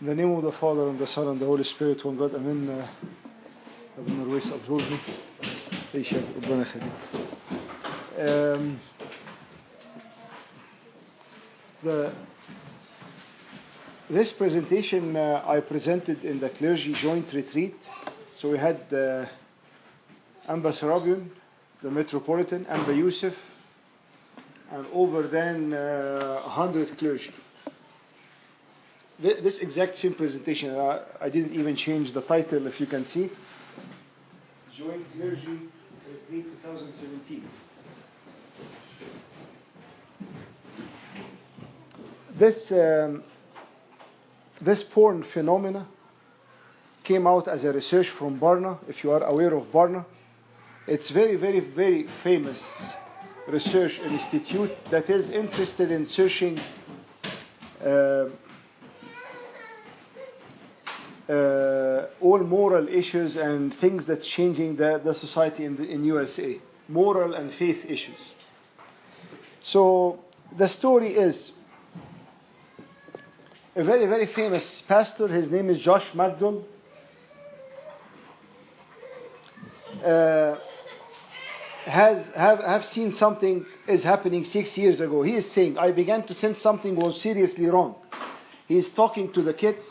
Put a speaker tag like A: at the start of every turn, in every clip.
A: In the name of the Father, and the Son, and the Holy Spirit, one God, Amen. ربنا الرئيس أبزورني أي شيء ربنا يخليك. This presentation I presented in the clergy joint retreat. So we had Amba Sarabian, the Metropolitan, Amba Yusuf, and over than 100 clergy. This exact same presentation, I didn't even change the title, if you can see. Joint Clergy Retreat 2017. This porn phenomena came out as a research from Barna, if you are aware of Barna. It's very, very, very famous research institute that is interested in searching all moral issues and things that's changing the society in USA, moral and faith issues. So the story is a very, very famous pastor. His name is Josh McDowell. Have seen something is happening 6 years ago. He is saying, I began to sense something was seriously wrong. He is talking to the kids,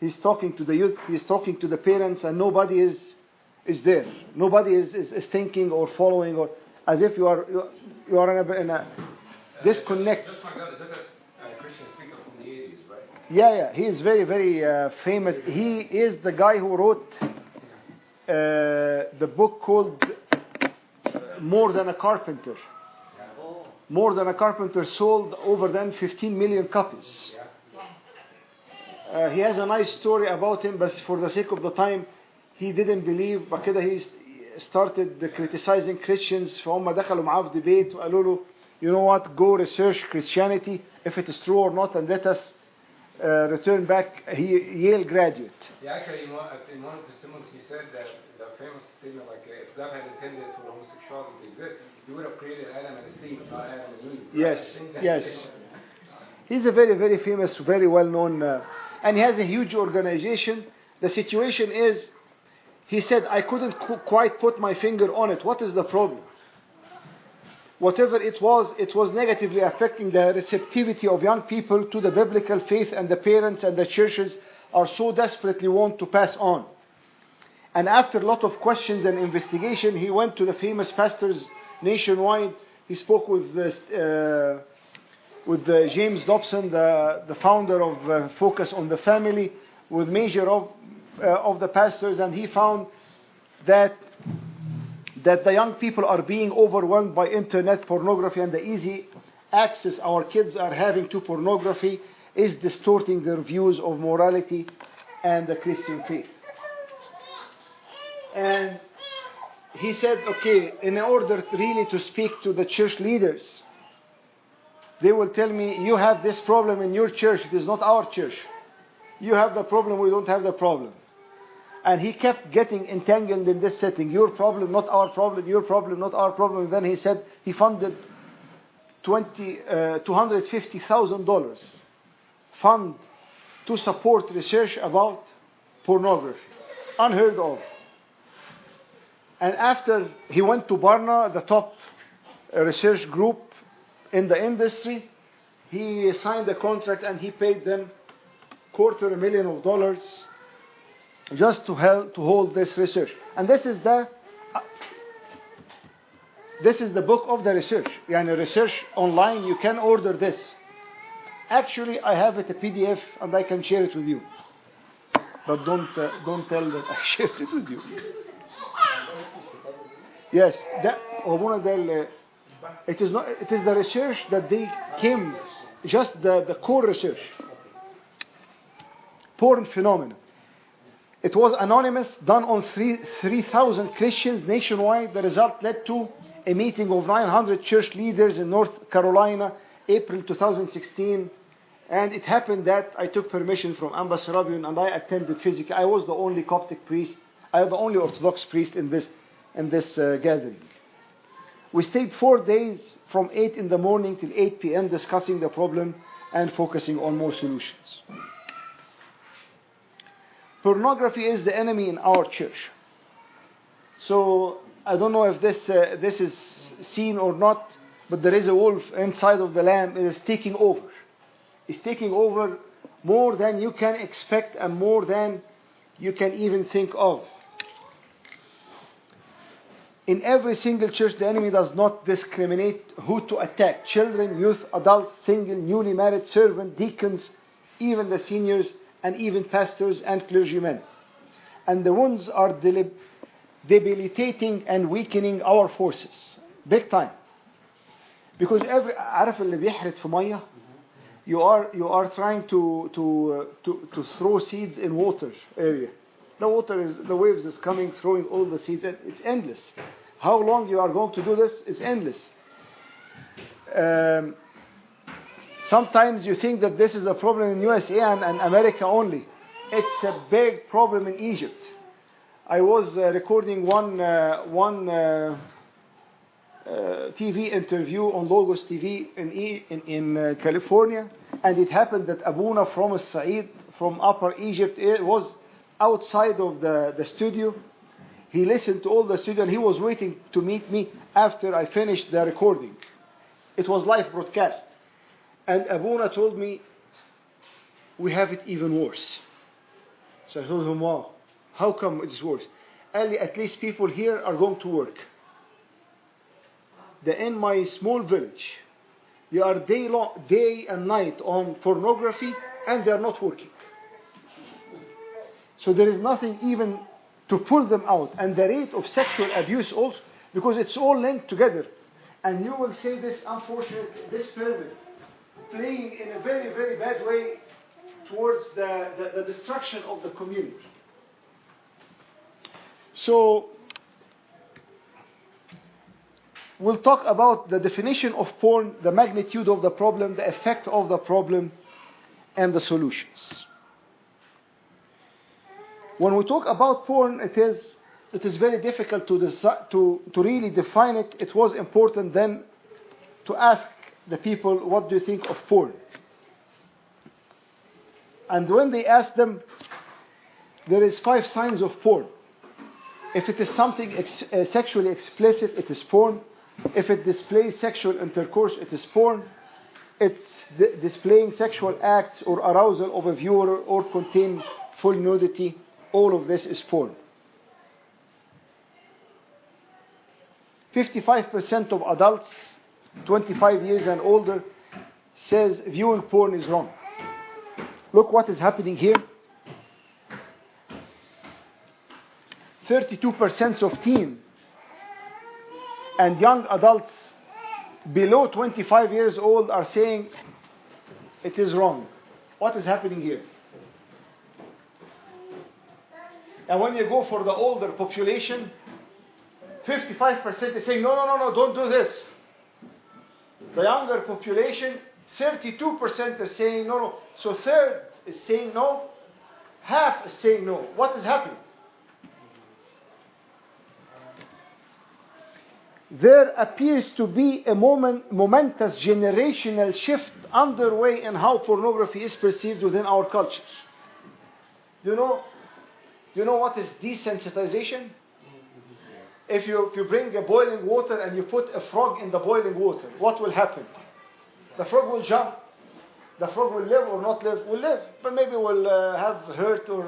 A: he's talking to the youth, he's talking to the parents, and nobody is there. Nobody is thinking or following, or as if you are in a disconnect.
B: Just my God, is that a Christian speaker from the 80s, right?
A: Yeah. He is very, very famous. He is the guy who wrote the book called More Than a Carpenter. More Than a Carpenter sold over than 15 million copies. He has a nice story about him, but for the sake of the time, he didn't believe. فكده he started criticizing Christians. فهم دخلوا معاه في debate وقالوا له, you know what, go research Christianity, if it is true or not, and let us return back. Yale graduate.
B: Yeah, actually, in one of the sermons, he said that the famous statement, like, if God had intended for homosexuality to exist, he would have created Adam and Steve, not Adam and Eve.
A: Yes. He's a very, very famous, very well-known, and he has a huge organization. The situation is, he said, I couldn't quite put my finger on it. What is the problem? Whatever it was negatively affecting the receptivity of young people to the biblical faith, and the parents and the churches are so desperately want to pass on. And after a lot of questions and investigation, he went to the famous pastors nationwide. He spoke with James Dobson, the founder of Focus on the Family, with major of the pastors, and he found that the young people are being overwhelmed by internet pornography, and the easy access our kids are having to pornography is distorting their views of morality and the Christian faith. And he said, okay, in order really to speak to the church leaders, they will tell me, you have this problem in your church, it is not our church. You have the problem, we don't have the problem. And he kept getting entangled in this setting. Your problem, not our problem. Your problem, not our problem. And then he said he funded $250,000 fund to support research about pornography. Unheard of. And after he went to Barna, the top research group in the industry, he signed a contract and he paid them $250,000 just to hold this research. And this is the book of the research. Yani research online, you can order this. Actually, I have it a PDF and I can share it with you. But don't tell that I shared it with you. Yes, it is the research that they came, just the core research. Porn phenomena. It was anonymous, done on 3,000 Christians nationwide. The result led to a meeting of 900 church leaders in North Carolina, April 2016. And it happened that I took permission from Amba Sarabian and I attended physically. I was the only Coptic priest, I was the only Orthodox priest in this gathering. We stayed 4 days from 8 in the morning till 8 p.m. discussing the problem and focusing on more solutions. pornography is the enemy in our church. So I don't know if this is seen or not, but there is a wolf inside of the lamb. It is taking over. It's taking over more than you can expect and more than you can even think of. In every single church, the enemy does not discriminate who to attack. Children, youth, adults, single, newly married, servant, deacons, even the seniors, and even pastors and clergymen. And the wounds are debilitating and weakening our forces. Big time. Because عارف اللي بيحرث في مية, you are trying to throw seeds in water area. The waves is coming, throwing all the seeds, and it's endless. How long you are going to do this is endless. Sometimes you think that this is a problem in USA and America only. It's a big problem in Egypt. I was recording one TV interview on Logos TV in California, and it happened that Abuna from Said, from Upper Egypt, was outside of the studio. He listened to all the studio and he was waiting to meet me after I finished the recording. It was live broadcast. And Abuna told me, we have it even worse. So I told him, wow, how come it's worse? At least people here are going to work. In my small village, they are day and night on pornography and they are not working. So there is nothing even to pull them out. And the rate of sexual abuse also, because it's all linked together. And you will say this unfortunate, this pervert, playing in a very, very bad way towards the destruction of the community. So, we'll talk about the definition of porn, the magnitude of the problem, the effect of the problem, and the solutions. When we talk about porn, it is very difficult to really define it. It was important then to ask the people, what do you think of porn? And when they asked them, there is 5 signs of porn. If it is something sexually explicit, it is porn. If it displays sexual intercourse, it is porn. It's displaying sexual acts or arousal of a viewer or contain full nudity. All of this is porn. 55% of adults, 25 years and older, says viewing porn is wrong. Look what is happening here. 32% of teen and young adults below 25 years old are saying it is wrong. What is happening here? And when you go for the older population, 55% is saying, no, don't do this. The younger population, 32% is saying no. So third is saying no, half is saying no. What is happening? There appears to be a momentous generational shift underway in how pornography is perceived within our cultures. Do you know what is desensitization? If you bring a boiling water and you put a frog in the boiling water, what will happen? The frog will jump. The frog will live or not live. Will live, but maybe will have hurt or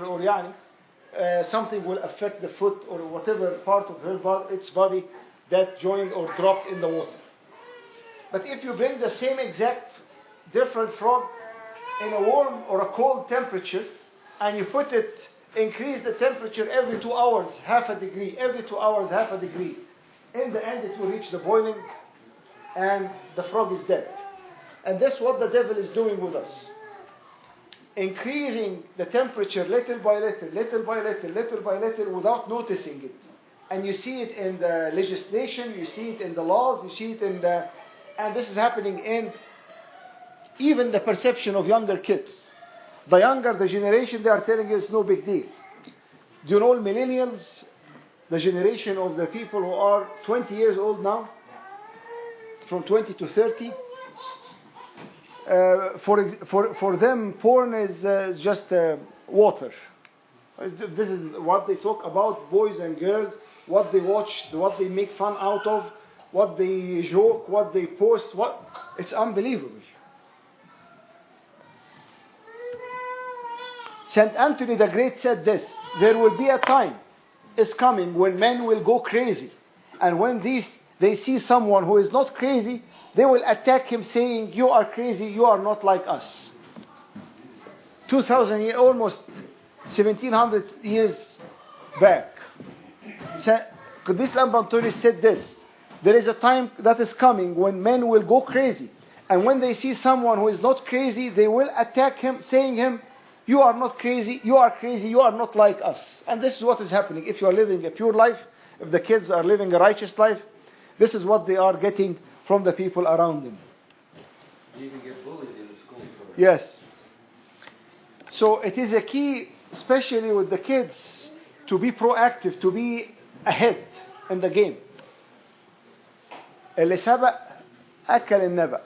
A: something will affect the foot or whatever part of its body that joined or dropped in the water. But if you bring the same exact different frog in a warm or a cold temperature and you increase the temperature every 2 hours, half a degree, every 2 hours, half a degree, in the end it will reach the boiling and the frog is dead. And that's what the devil is doing with us. Increasing the temperature little by little without noticing it. And you see it in the legislation, you see it in the laws, you see it and this is happening in even the perception of younger kids. The younger the generation, they are telling you it's no big deal. Do you know millennials, the generation of the people who are 20 years old now, from 20 to 30, for them porn is just water. This is what they talk about, boys and girls, what they watch, what they make fun out of, what they joke, what they post. It's unbelievable. St. Anthony the Great said this: there will be a time is coming when men will go crazy, and when they see someone who is not crazy, they will attack him saying, you are crazy, you are not like us. 2,000 years, almost 1,700 years back, Qudis Lambantonis said this: there is a time that is coming when men will go crazy, and when they see someone who is not crazy, they will attack him, saying him, you are not crazy, you are crazy, you are not like us. And this is what is happening. If you are living a pure life, if the kids are living a righteous life, this is what they are getting from the people around them.
B: You even get bullied in the school for it.
A: Yes. So it is a key, especially with the kids, to be proactive, to be ahead in the game. اللي سبق أكل النبأ.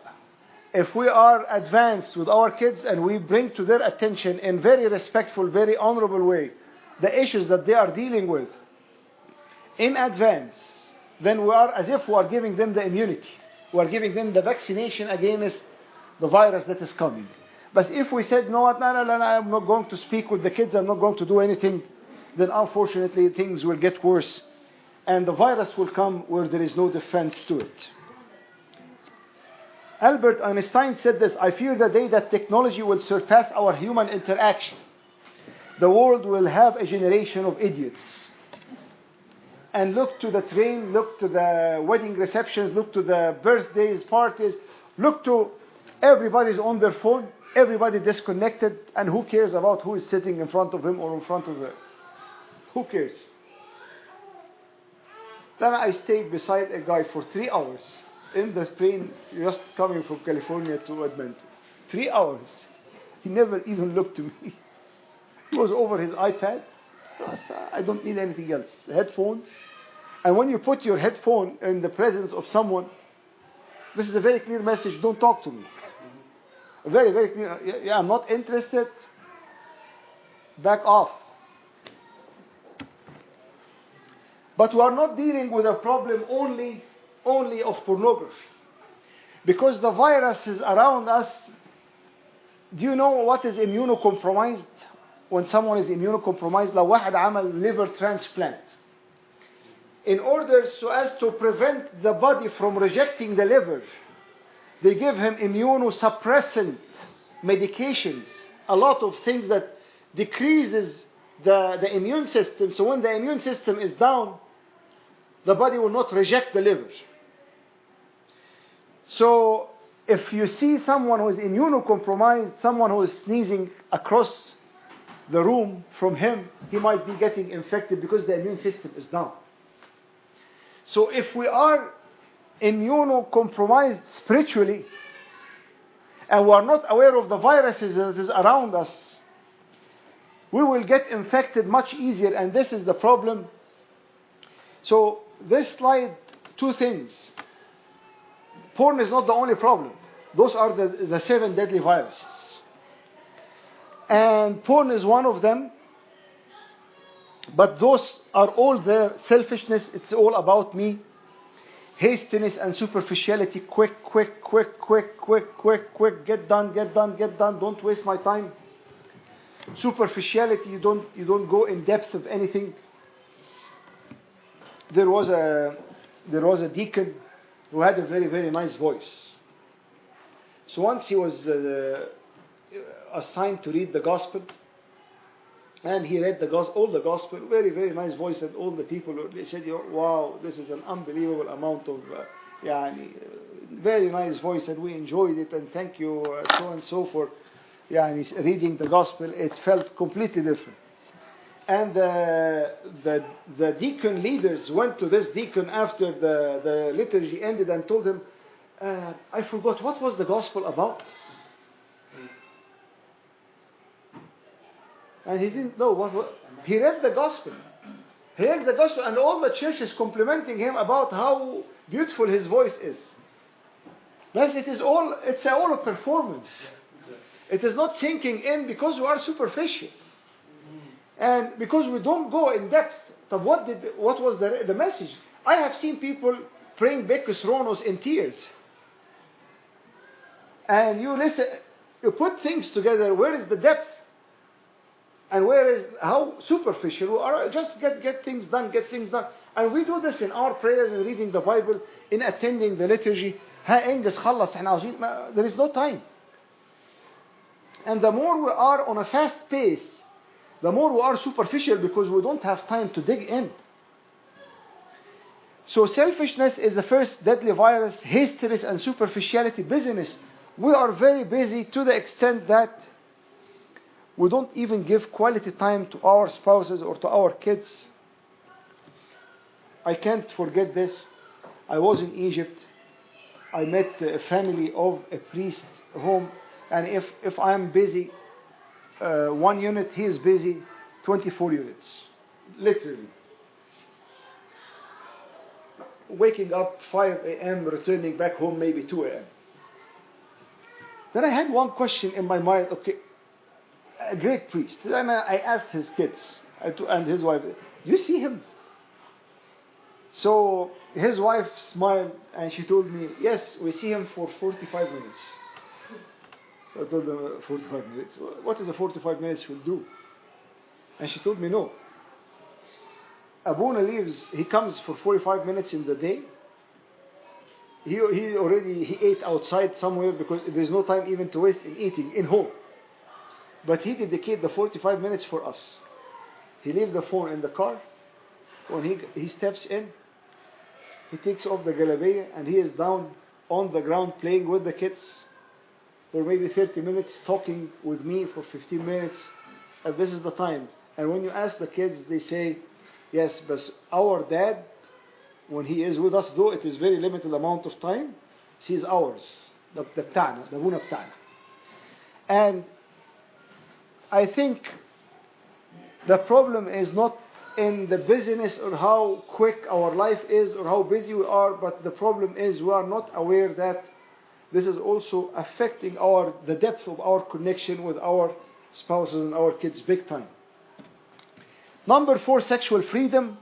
A: If we are advanced with our kids and we bring to their attention in very respectful, very honorable way the issues that they are dealing with in advance, then we are as if we are giving them the immunity. We are giving them the vaccination against the virus that is coming. But if we said, no, I'm not going to speak with the kids, I'm not going to do anything, then unfortunately things will get worse. And the virus will come where there is no defense to it. Albert Einstein said this: I fear the day that technology will surpass our human interaction. The world will have a generation of idiots. And look to the train, look to the wedding receptions, look to the birthdays, parties, look to everybody's on their phone, everybody disconnected, and who cares about who is sitting in front of him or in front of her? Who cares? Then I stayed beside a guy for 3 hours in the train just coming from California to Edmonton. 3 hours. He never even looked to me. He was over his iPad. I don't need anything else. Headphones. And when you put your headphone in the presence of someone, this is a very clear message: don't talk to me. Very, very clear. Yeah, I'm not interested. Back off. But we are not dealing with a problem only of pornography. Because the viruses around us, do you know what is immunocompromised? When someone is immunocompromised, لو واحد عمل liver transplant, in order so as to prevent the body from rejecting the liver, they give him immunosuppressant medications, a lot of things that decreases the immune system. So when the immune system is down, the body will not reject the liver. So if you see someone who is immunocompromised, someone who is sneezing across the room from him, he might be getting infected because the immune system is down. So if we are immunocompromised spiritually and we are not aware of the viruses that is around us, we will get infected much easier, and this is the problem. So this slide, 2 things. Porn is not the only problem. Those are the 7 deadly viruses. And porn is one of them. But those are all there. Selfishness, it's all about me. Hastiness and superficiality, quick, get done, don't waste my time. Superficiality, you don't go in depth of anything. There was a deacon who had a very, very nice voice. So once he was assigned to read the gospel, and he read all the gospel, very, very nice voice, and all the people, they said, wow, this is an unbelievable amount of, very nice voice, and we enjoyed it, and thank you, so and so for reading the gospel. It felt completely different. And the deacon leaders went to this deacon after the liturgy ended and told him, I forgot, what was the gospel about? And he didn't know what. He read the gospel. He read the gospel, and all the church is complimenting him about how beautiful his voice is. Thus, it's all a performance. It is not sinking in because we are superficial. And because we don't go in depth, what was the message? I have seen people praying Becus Ronos in tears. And you listen, you put things together, where is the depth? And where is, how superficial we are, just get things done, get things done. And we do this in our prayers, in reading the Bible, in attending the liturgy. انجز خلص احنا عاوزين, there is no time. And the more we are on a fast pace, the more we are superficial because we don't have time to dig in. So selfishness is the first deadly virus, hastiness and superficiality, busyness. We are very busy to the extent that we don't even give quality time to our spouses or to our kids. I can't forget this. I was in Egypt. I met a family of a priest home, and if I'm busy 1 unit, he is busy 24 units, literally. Waking up 5 a.m., returning back home maybe 2 a.m. Then I had one question in my mind. Okay, a great priest. And I asked his kids and his wife, you see him? So his wife smiled and she told me, yes, we see him for 45 minutes. I told them, 45 minutes? What is the 45 minutes will do? And she told me, no. Abuna leaves, he comes for 45 minutes in the day. He ate outside somewhere because there's no time even to waste in eating in home. But he dedicated the 45 minutes for us. He leaves the phone in the car. When he steps in, he takes off the galabeya and he is down on the ground playing with the kids for maybe 30 minutes, talking with me for 15 minutes. And this is the time. And when you ask the kids, they say, yes, but our dad, when he is with us, though it is very limited amount of time, he is ours. The بتاعنا, the abuna بتاعنا. And I think the problem is not in the busyness or how quick our life is or how busy we are, but the problem is we are not aware that this is also affecting the depth of our connection with our spouses and our kids big time. Number 4, sexual freedom.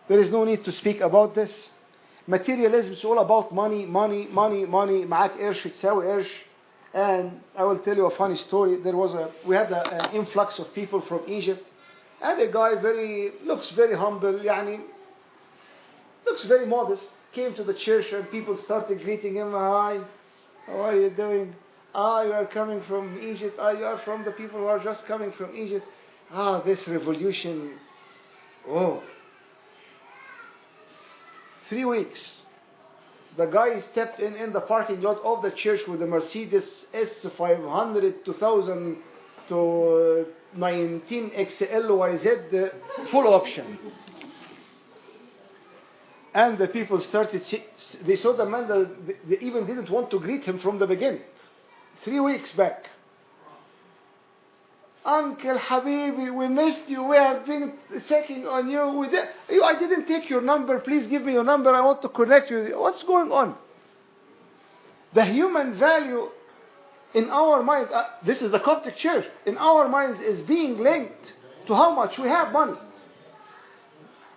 A: There is no need to speak about this. Materialism is all about money, money, money, money. معاك قرش تساوي قرش. And I will tell you a funny story. We had an influx of people from Egypt, and a guy looks very humble, looks very modest, came to the church and people started greeting him. Hi, how are you doing? You are coming from Egypt. You are from the people who are just coming from Egypt. This revolution. Oh. 3 weeks. The guy stepped in the parking lot of the church with a Mercedes S500 2000 to 19 XLYZ full option. And the people they saw the man, they even didn't want to greet him from the beginning. 3 weeks back. Uncle Habibi, we missed you. We have been checking on you. I didn't take your number. Please give me your number. I want to connect with you. What's going on? The human value in our minds, this is the Coptic Church, in our minds is being linked to how much we have money.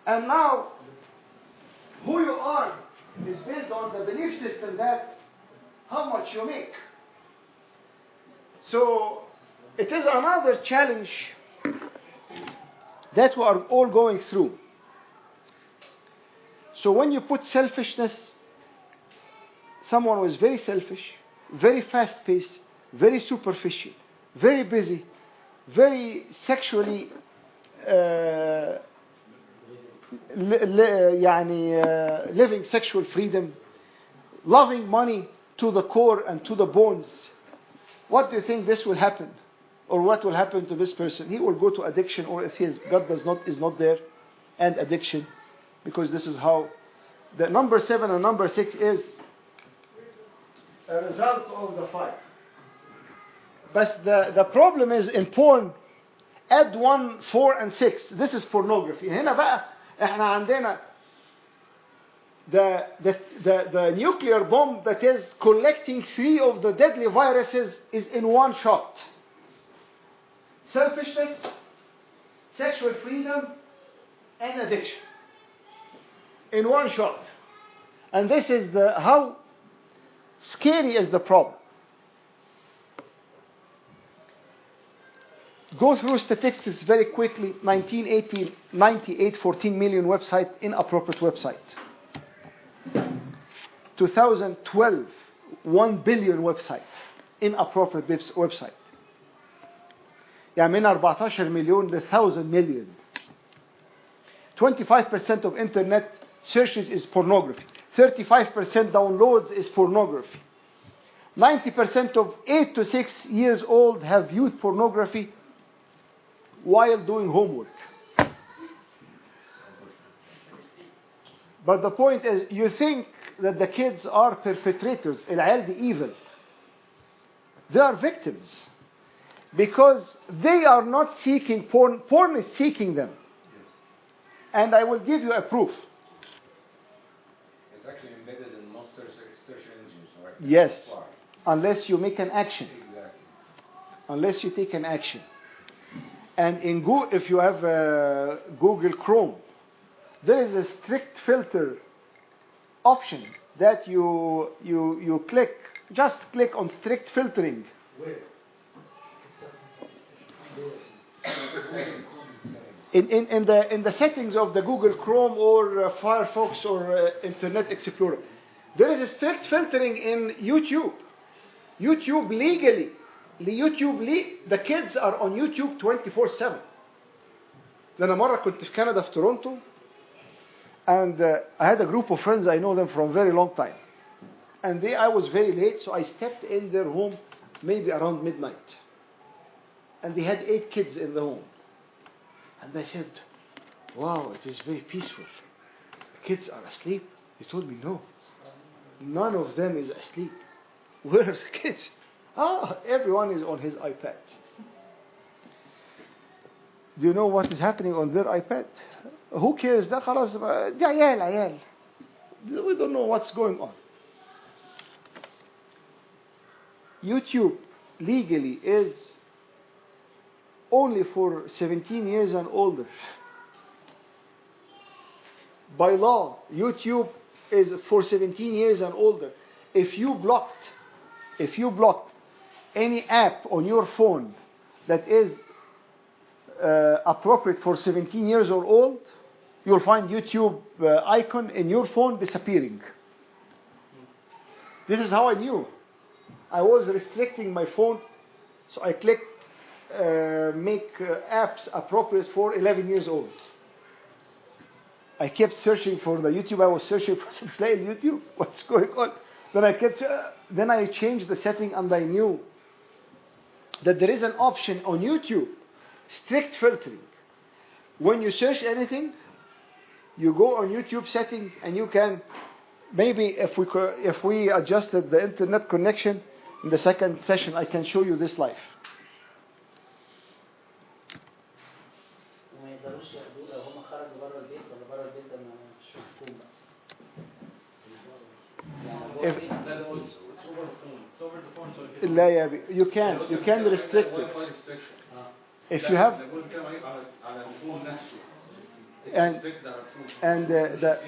A: And now, who you are is based on the belief system that how much you make. So, it is another challenge that we are all going through. So when you put selfishness, someone who is very selfish, very fast-paced, very superficial, very busy, very sexually living sexual freedom, loving money to the core and to the bones, what do you think this will happen? Or what will happen to this person? He will go to addiction, or if God is not there, and addiction, because this is how the number 7 and number 6 is a result of the 5. But the problem is in porn, add 1, 4 and 6. This is pornography. هنا بقى احنا عندنا the nuclear bomb that is collecting 3 of the deadly viruses is in one shot. Selfishness, sexual freedom, and addiction in one shot. And this is how scary is the problem. Go through statistics very quickly. 1980, 98, 14 million website, inappropriate website. 2012, 1 billion website, inappropriate website. يعني من 14 مليون ل 1000 million. 25% of internet searches is pornography. 35% downloads is pornography. 90% of 8 to 6 years old have viewed pornography while doing homework. But the point is, you think that the kids are perpetrators, العيال دي evil. They are victims. Because they are not seeking porn. Porn is seeking them. And I will give you a proof.
B: It's actually embedded in most search engines, right?
A: Yes. Unless you make an action.
B: Exactly.
A: Unless you take an action. And in if you have Google Chrome, there is a strict filter option that you click. Just click on strict filtering.
C: Where?
A: In the settings of the Google Chrome or Firefox or Internet Explorer, there is a strict filtering in YouTube. YouTube legally, the kids are on YouTube 24/7. أنا مرة كنت في كندا في تورونتو, and I had a group of friends, I know them from a very long time, and I was very late, so I stepped in their home maybe around midnight, and they had 8 kids in the home. And I said, wow, it is very peaceful. The kids are asleep. They told me, no, none of them is asleep. Where are the kids? Everyone is on his iPad. Do you know what is happening on their iPad? Who cares? ده خلاص دي عيال. We don't know what's going on. YouTube legally is only for 17 years and older. By law, YouTube is for 17 years and older. If you block any app on your phone that is appropriate for 17 years or old, you'll find YouTube icon in your phone disappearing. This is how I knew. I was restricting my phone, so I clicked make apps appropriate for 11 years old. I kept searching for the YouTube. I was searching for some play YouTube. What's going on? Then I changed the setting, and I knew that there is an option on YouTube, strict filtering. When you search anything, you go on YouTube setting, and you can, maybe if we adjusted the internet connection in the second session, I can show you this live. You can restrict it. If you have and the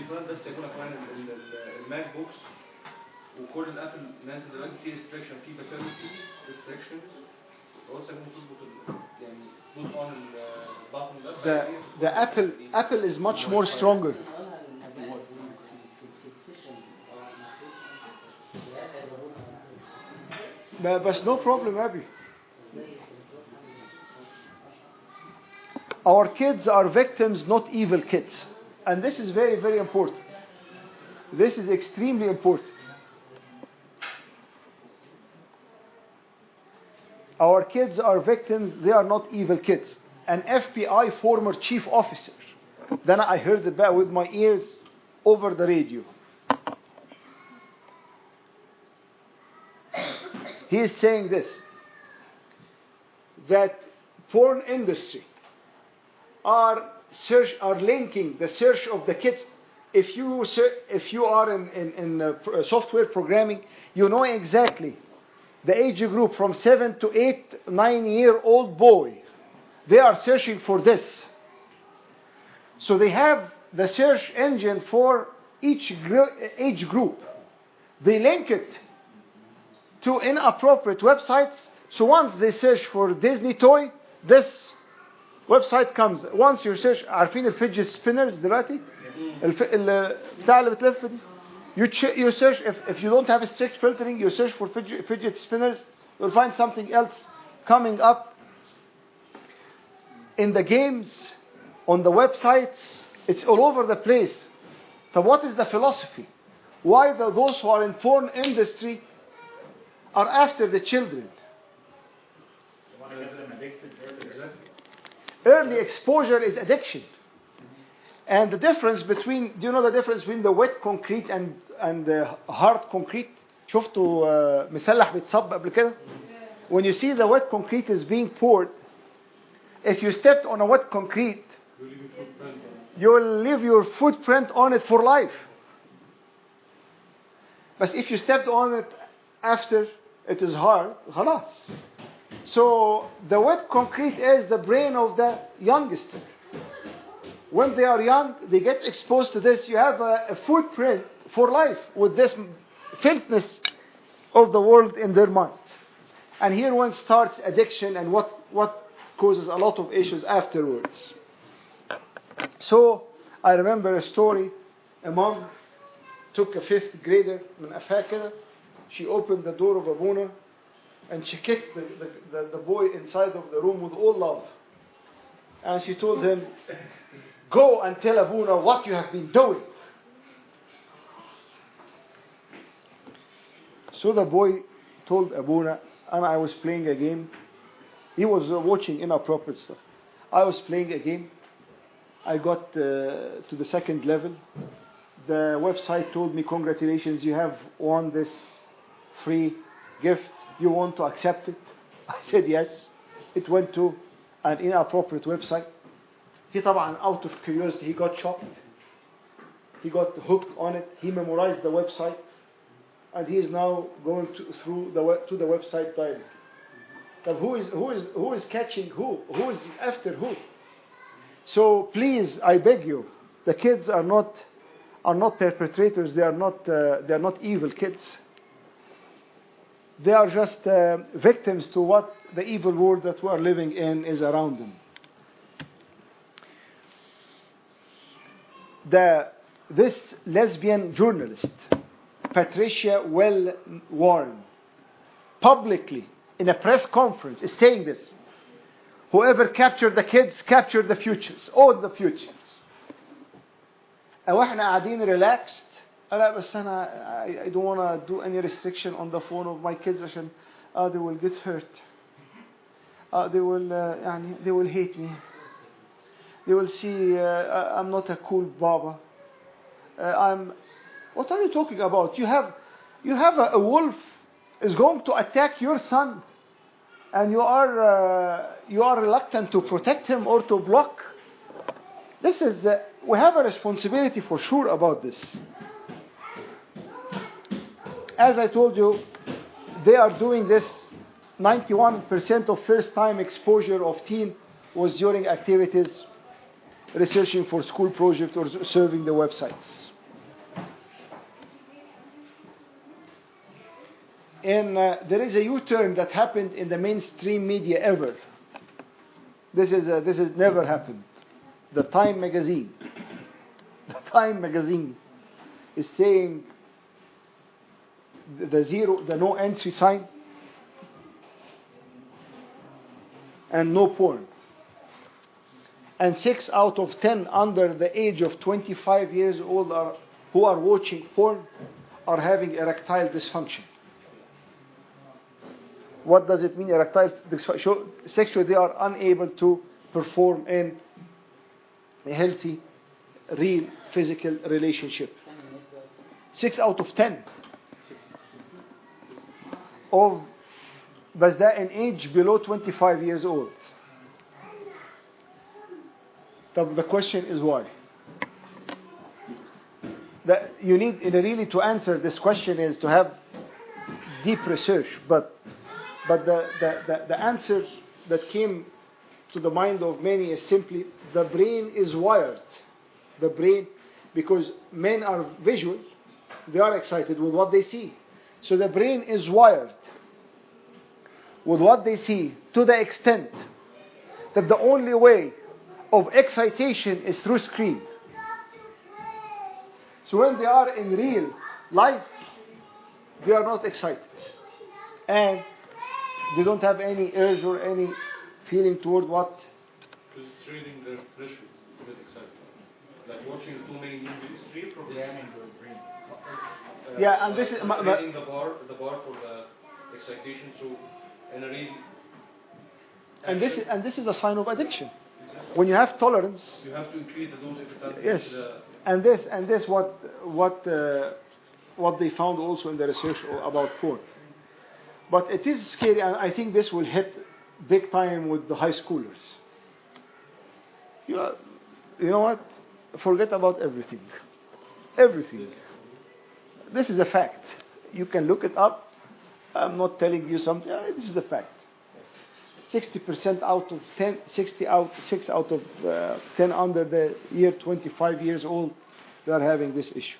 C: وكل الابل نازل دلوقتي في ريستريكشن في باكيرسي ريستريكشن also تظبط يعني put on البutton ده
A: the Apple is much more stronger. But no problem, Abby. Our kids are victims, not evil kids. And this is very, very important. This is extremely important. Our kids are victims, they are not evil kids. An FBI former chief officer, then I heard it back with my ears over the radio. He is saying this, that porn industry are linking the search of the kids. If you are in software programming, you know exactly the age group from 7 to 8, 9-year-old boy. They are searching for this. So they have the search engine for each age group. They link it to inappropriate websites. So once they search for Disney toy, this website comes. Once you search, عارفين الفidget spinners دلوقتي؟ بتاع اللي بتلف دي. You search, if you don't have a strict filtering, you search for fidget spinners, you'll find something else coming up. In the games, on the websites, it's all over the place. So what is the philosophy? Why those who are in porn industry are after the children? Early exposure is addiction. And the difference between, do you know the difference between the wet concrete and the hard concrete? شفتوا مسلح بيتصب قبل كده? When you see the wet concrete is being poured, if you stepped on a wet concrete, you'll leave your footprint on it for life. But if you stepped on it after it is hard, خلاص. So the wet concrete is the brain of the youngster. When they are young, they get exposed to this. You have a footprint for life with this filthiness of the world in their mind. And here one starts addiction and what causes a lot of issues afterwards. So I remember a story. A mom took a 5th grader من قفاه كده. She opened the door of Abuna and she kicked the boy inside of the room with all love. And she told him, go and tell Abuna what you have been doing. So the boy told Abuna, and I was playing a game. He was watching inappropriate stuff. I was playing a game. I got to the 2nd level. The website told me, congratulations, you have won this free gift. You want to accept it? I said yes. It went to an inappropriate website. He طبعا out of curiosity, he got shocked. He got hooked on it. He memorized the website. And he is now going to the website directly. But who is catching who? Who is after who? So please, I beg you, the kids are not perpetrators. They are not evil kids. They are just victims to what the evil world that we are living in is around them. This lesbian journalist, Patricia Warren, publicly in a press conference is saying this. Whoever captured the kids captured the futures, all the futures. أو إحنا قاعدين relaxed. بس I don't want to do any restriction on the phone of my kids عشان they will get hurt. They will hate me. They will see I'm not a cool Baba. What are you talking about? You have a wolf is going to attack your son, and you are reluctant to protect him or to block. This is we have a responsibility for sure about this. As I told you, they are doing this. 91% of first-time exposure of teen was during activities researching for school projects or serving the websites. And there is a U-turn that happened in the mainstream media ever. This has never happened. The Time magazine is saying the no entry sign and no porn. And 6 out of 10 under the age of 25 years old who are watching porn are having erectile dysfunction. What does it mean, erectile dysfunction? Sexually, they are unable to perform in a healthy, real physical relationship. 6 out of 10 of بس ده in age below 25 years old. The question is why? You need really to answer this question is to have deep research, but the answer that came to the mind of many is simply the brain is wired. The brain, because men are visual, they are excited with what they see. So the brain is wired with what they see to the extent that the only way of excitation is through screen. So when they are in real life, they are not excited. And they don't have any urge or any feeling toward what?
C: It's training their pressure to get excited. Like watching too many movies, free
D: Jamming your brain.
A: Yeah, and this is
C: raising the bar for the excitation. So in a real
A: and this is a sign of addiction.
C: exactly.
A: When you have tolerance,
C: You have to increase the dose every time.
A: yes, and this what they found also in the research about porn. But it is scary, and I think this will hit big time with the high schoolers. You know what? Forget about everything. Everything. This is a fact. You can look it up. I'm not telling you something. This is a fact. 60% out of 10, 6 out of 10 under the year 25 years old, they are having this issue.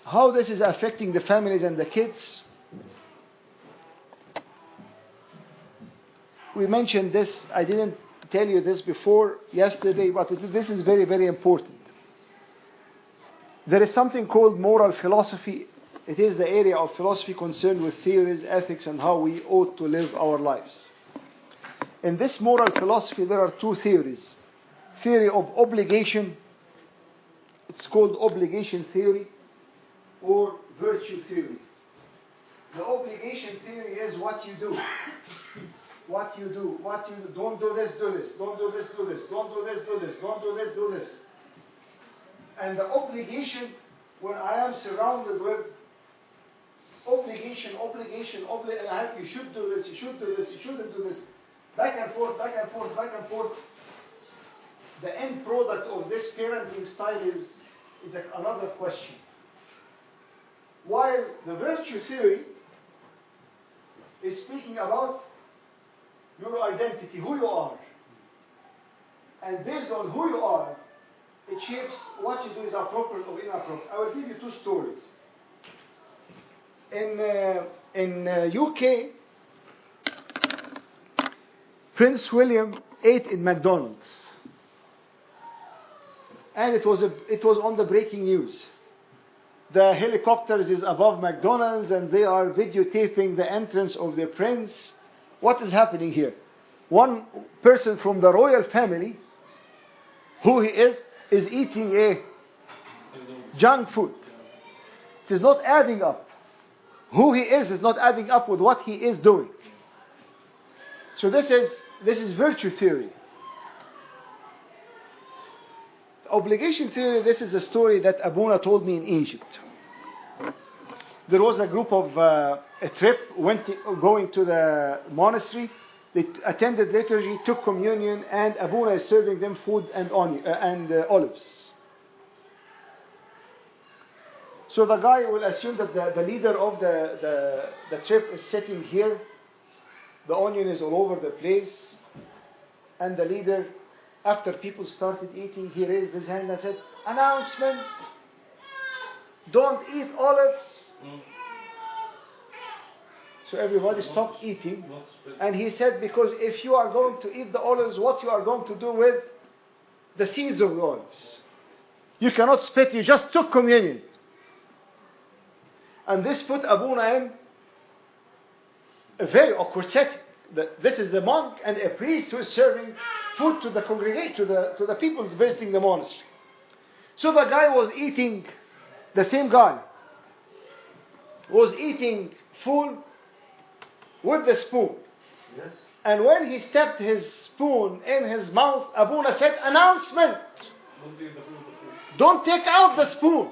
A: How this is affecting the families and the kids? We mentioned this. I didn't tell you this before yesterday, but this is very, very important. There is something called moral philosophy. It is the area of philosophy concerned with theories, ethics, and how we ought to live our lives. In this moral philosophy, there are two theories. Theory of obligation. It's called obligation theory or virtue theory. The obligation theory is what you do. What you do. Don't do this, do this. Don't do this, do this. Don't do this, do this. Don't do this, do this. And the obligation, when I am surrounded with obligation, and you should do this, you should do this, you shouldn't do this, back and forth, back and forth, back and forth. The end product of this parenting style is another question. While the virtue theory is speaking about your identity, who you are. And based on who you are, it shapes what you do is appropriate or inappropriate. I will give you two stories. In UK, Prince William ate in McDonald's. And it was on the breaking news. The helicopters is above McDonald's and they are videotaping the entrance of the prince. What is happening here? One person from the royal family, who he is eating a junk food. It is not adding up. Who he is not adding up with what he is doing. So this is virtue theory. Obligation theory, this is a story that Abuna told me in Egypt. There was a group of a trip going to the monastery. They attended liturgy, took communion, and Abuna is serving them food and olives. So the guy will assume that the leader of the trip is sitting here. The onion is all over the place. And the leader, after people started eating, he raised his hand and said, "Announcement! Don't eat olives." So everybody stopped eating. And he said, because if you are going to eat the olives, what you are going to do with the seeds of the olives? You cannot spit, you just took communion. And this put Abuna in a very awkward setting. This is the monk and a priest who is serving food to the congregation, to the people visiting the monastery. So the guy was eating, the same guy, was eating food with the spoon.
D: Yes.
A: And when he stepped his spoon in his mouth, Abuna said, "Announcement! Don't take out the spoon.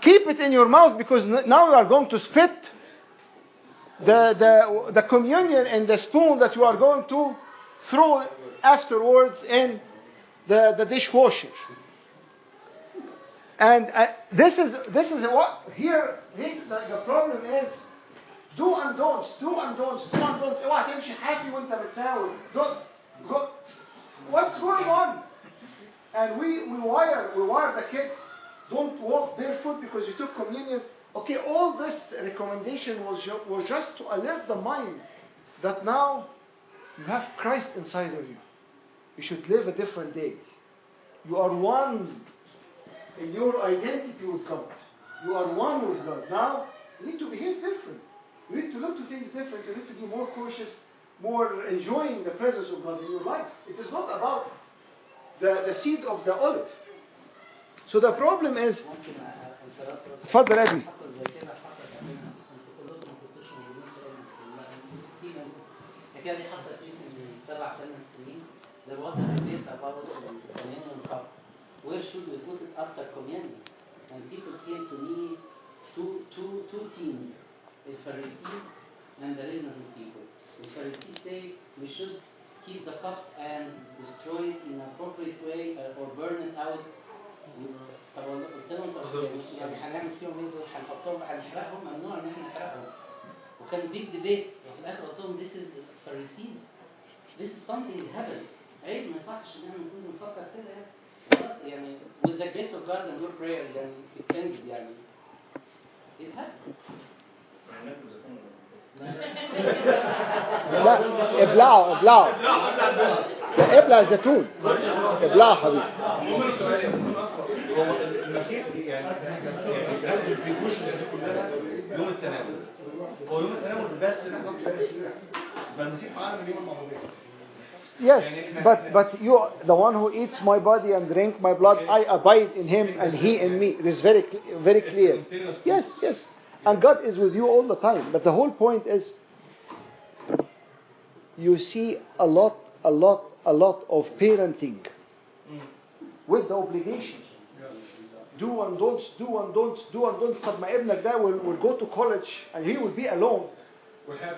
A: Keep it in your mouth, because now you are going to spit the communion in the spoon that you are going to throw afterwards in the dishwasher." And this is what here. The problem is Do and don'ts, do and don'ts, do and don'ts. اوعى تمشي حافي وانت بتناول. Don't go. What's going on? And we wire the kids. Don't walk barefoot because you took communion. Okay, all this recommendation was just to alert the mind that now you have Christ inside of you. You should live a different day. You are one in your identity with God. You are one with God. Now, you need to behave different. You need to look to things different. You need to be more cautious, more enjoying the presence of God in your life. It is not about the seed of the olive. So the problem is, اتفضل يا ابني.
D: الحكايه دي حصلت يمكن من 7-8 سنين. There was a debate about the communion cup. Where should we put it after communion? And people came to me, two teams, the Pharisees and the reasonable people. The Pharisees say we should keep the cups and destroy it in an appropriate way or burn it out. قلت لهم يعني هنعمل فيهم ايه دول؟ هنحطهم هنحرقهم؟ ممنوع ان احنا نحرقهم. وكان big debate. وفي الاخر قلت لهم this is the Pharisees. This is something heaven. عيب ما يصحش ان احنا نكون بنفكر كده يعني. خلاص يعني with the grace of God and your prayers يعني it ended يعني. It happened.
A: لا ابلعه لا ابلع الزيتون ابلعه حبيبي.
C: هو المسيح يعني البريكوشنز دي كلها يوم التناول. هو يوم التناول بس فالمسيح معانا من يوم المعمودية.
A: Yes, but you, the one who eats my body and drink my blood, I abide in him and he in me. This is very clear. Yes. And God is with you all the time. But the whole point is, you see a lot of parenting with the obligation. Do and don'ts. طب ما ابنك ده will go to college and he will be alone.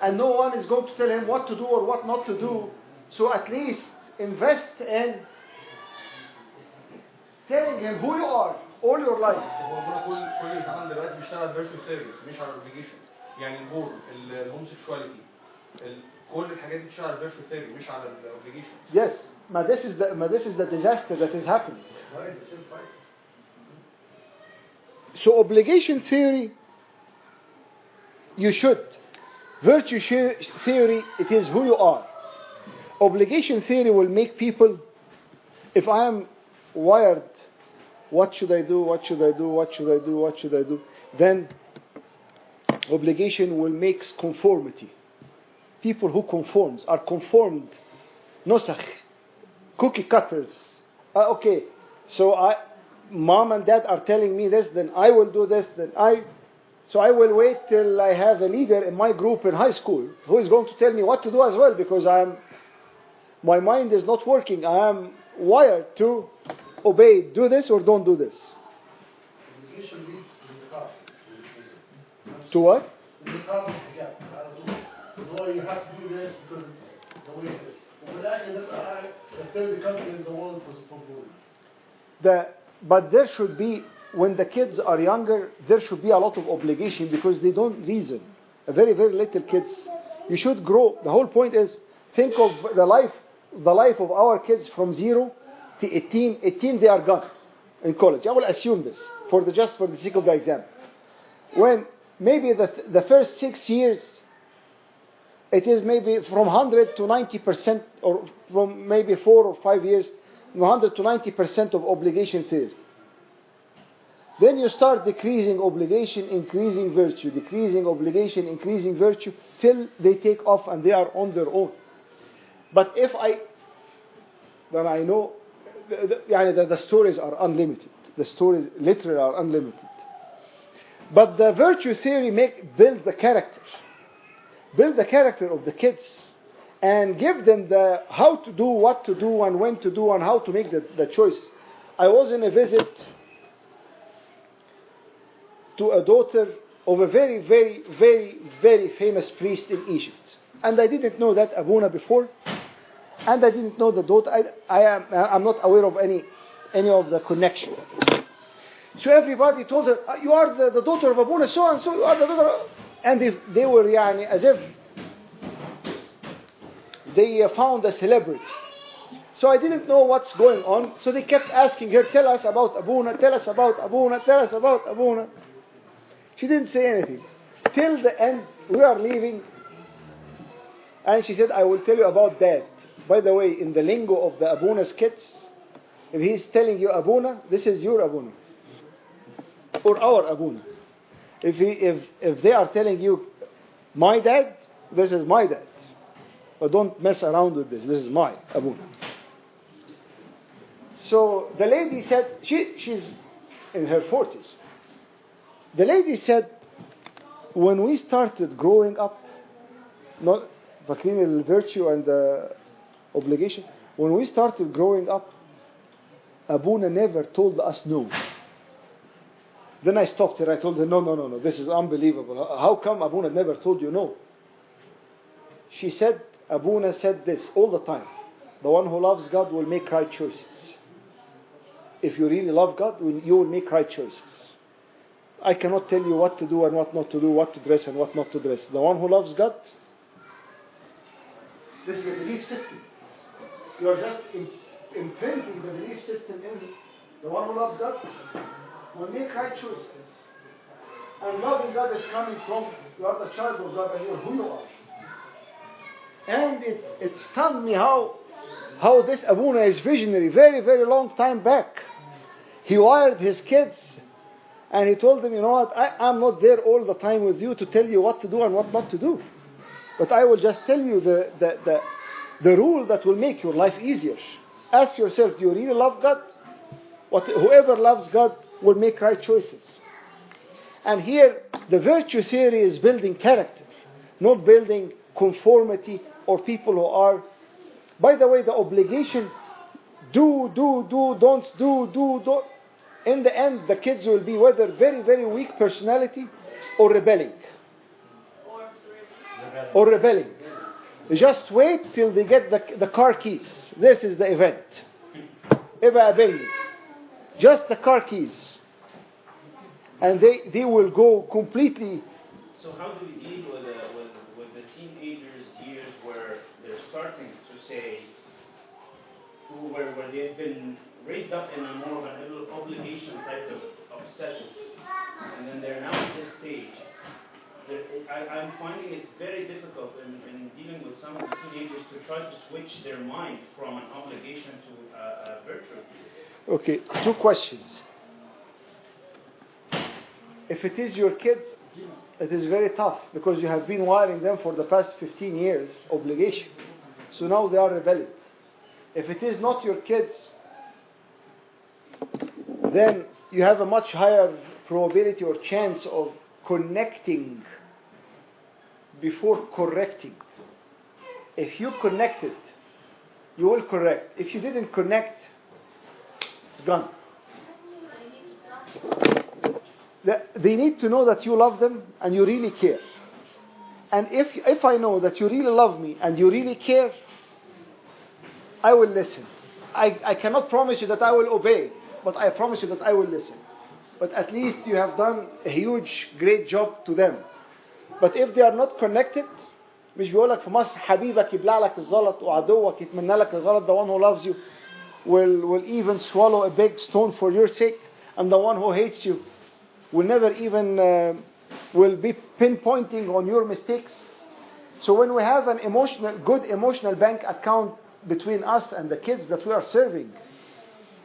A: And no one is going to tell him what to do or what not to do. So at least invest in telling him who you are all your life.
C: هو كل الزمن دلوقتي بيشتغل فيرتشوال ثيرابي مش على الاوبليجيشن. يعني البور الهوموسيكشواليتي كل الحاجات دي بتشتغل فيرتشوال ثيرابي مش على الاوبليجيشن.
A: Yes, this is the disaster that is happening. So obligation theory, you should. Virtue theory, it is who you are. Obligation theory will make people, if I am wired, what should I do? Then obligation will make conformity. People who are conformed. Nosakh. Cookie cutters. Okay, so mom and dad are telling me this, then I will do this, so I will wait till I have a leader in my group in high school who is going to tell me what to do as well, because my mind is not working. I am wired to obey, do this or don't do this. To what?
E: You have to do this because it's the way it is. The third country is the world was proposed.
A: But there should be, when the kids are younger, there should be a lot of obligation because they don't reason. Very, very little kids. You should grow. The whole point is, think of the life of our kids from 0 to 18. 18 they are gone in college. I will assume this just for the sake of the example. When maybe the first 6 years, it is maybe from 100 to 90%, or from maybe 4 or 5 years, 100 to 90% of obligation theory. Then you start decreasing obligation, increasing virtue, decreasing obligation, increasing virtue, till they take off and they are on their own. But then I know, the stories are unlimited. The stories literally are unlimited. But the virtue theory build the character. Build the character of the kids and give them the how to do, what to do, and when to do, and how to make the choice. I was in a visit to a daughter of a very, very, very, very famous priest in Egypt. And I didn't know that Abuna before. And I didn't know the daughter. I'm not aware of any of the connection. So everybody told her, you are the daughter of Abuna so and so, you are the daughter of... And they were يعني as if they found a celebrity. So I didn't know what's going on. So they kept asking her, tell us about Abuna, tell us about Abuna, tell us about Abuna. She didn't say anything. Till the end, we are leaving. And she said, I will tell you about Dad. By the way, in the lingo of the Abuna's kids, if he's telling you Abuna, this is your Abuna. Or our Abuna. If they are telling you my dad, this is my dad. But don't mess around with this. This is my Abuna. So the lady said, she's in her 40s. The lady said, when we started growing up, not the virtue and the obligation, when we started growing up, Abuna never told us no. Then I stopped her. I told her, no, this is unbelievable. How come Abuna never told you no? She said, Abuna said this all the time. The one who loves God will make right choices. If you really love God, you will make right choices. I cannot tell you what to do and what not to do, what to dress and what not to dress. The one who loves God, this is the belief system. You are just imprinting the belief system in the one who loves God will make right choices. And loving God is coming from you are the child of God and you are who you are. And it stunned me how this Abuna is visionary, very, very long time back. He wired his kids and he told them, you know what, I'm not there all the time with you to tell you what to do and what not to do. But I will just tell you the rule that will make your life easier. Ask yourself, do you really love God? Whoever loves God will make right choices. And here, the virtue theory is building character, not building conformity or people who are. By the way, the obligation, do, don't, do. In the end, the kids will be whether very, very weak personality or rebelling. Or rebelling. Just wait till they get the car keys. This is the event. Eva Abelli. Just the car keys. And they will go completely.
F: So how do we deal with the teenagers' years where they're starting to say, where they've been raised up in a more of an obligation type of obsession, and then they're now at this stage. I'm finding it's very difficult in dealing with some of the teenagers to try to switch their mind from an obligation to a virtue.
A: Okay, 2 questions. If it is your kids, it is very tough because you have been wiring them for the past 15 years, obligation. So now they are rebelling. If it is not your kids, then you have a much higher probability or chance of connecting before correcting. If you connected, you will correct. If you didn't connect, it's gone. They need to know that you love them and you really care. And if I know that you really love me and you really care, I will listen. I cannot promise you that I will obey, but I promise you that I will listen. But at least you have done a huge, great job to them. But if they are not connected, مش بيقولك في مصر حبيبك يبلع لك الزلط وعدوك يتمنى لك الغلط, the one who loves you will even swallow a big stone for your sake, and the one who hates you will never even will be pinpointing on your mistakes. So when we have an good emotional bank account between us and the kids that we are serving,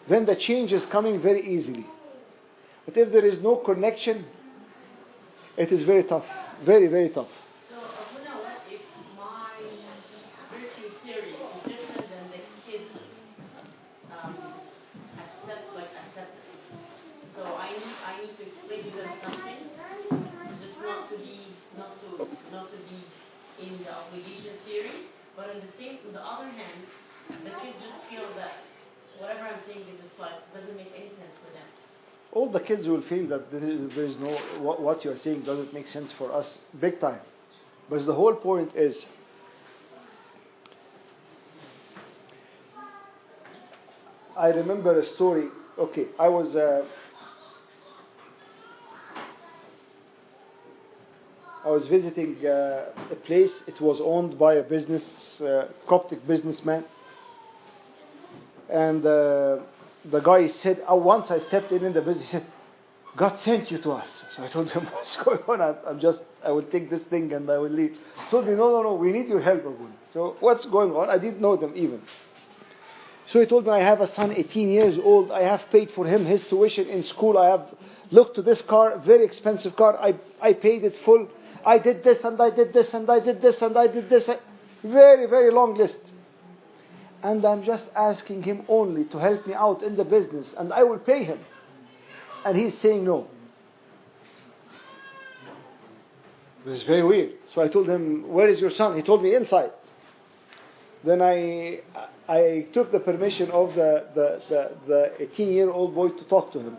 A: then the change is coming very easily. But if there is no connection, it is very tough, very, very tough.
G: So, Abuna, what if my virtue theory is different than the kids' acceptance? So I need to explain to them something, just not to be in the obligation theory. But on the other hand, the kids just feel that whatever I'm saying is just like doesn't make any sense for them.
A: All the kids will feel that there is no, what you are saying doesn't make sense for us, big time. But the whole point is, I remember a story. Okay, I was was visiting a place. It was owned by a Coptic businessman. And the guy said, once I stepped in the business, he said, God sent you to us. So I told him, what's going on? I will take this thing and I will leave. He told me, no, we need your help, Abuna. So what's going on? I didn't know them even. So he told me, I have a son, 18 years old. I have paid for him his tuition in school. I have looked to this car, very expensive car. I paid it full. I did this and I did this and I did this and I did this. Very, very long list. And I'm just asking him only to help me out in the business and I will pay him. And he's saying no. This is very weird. So I told him, where is your son? He told me, inside. Then I took the permission of the 18-year-old boy to talk to him.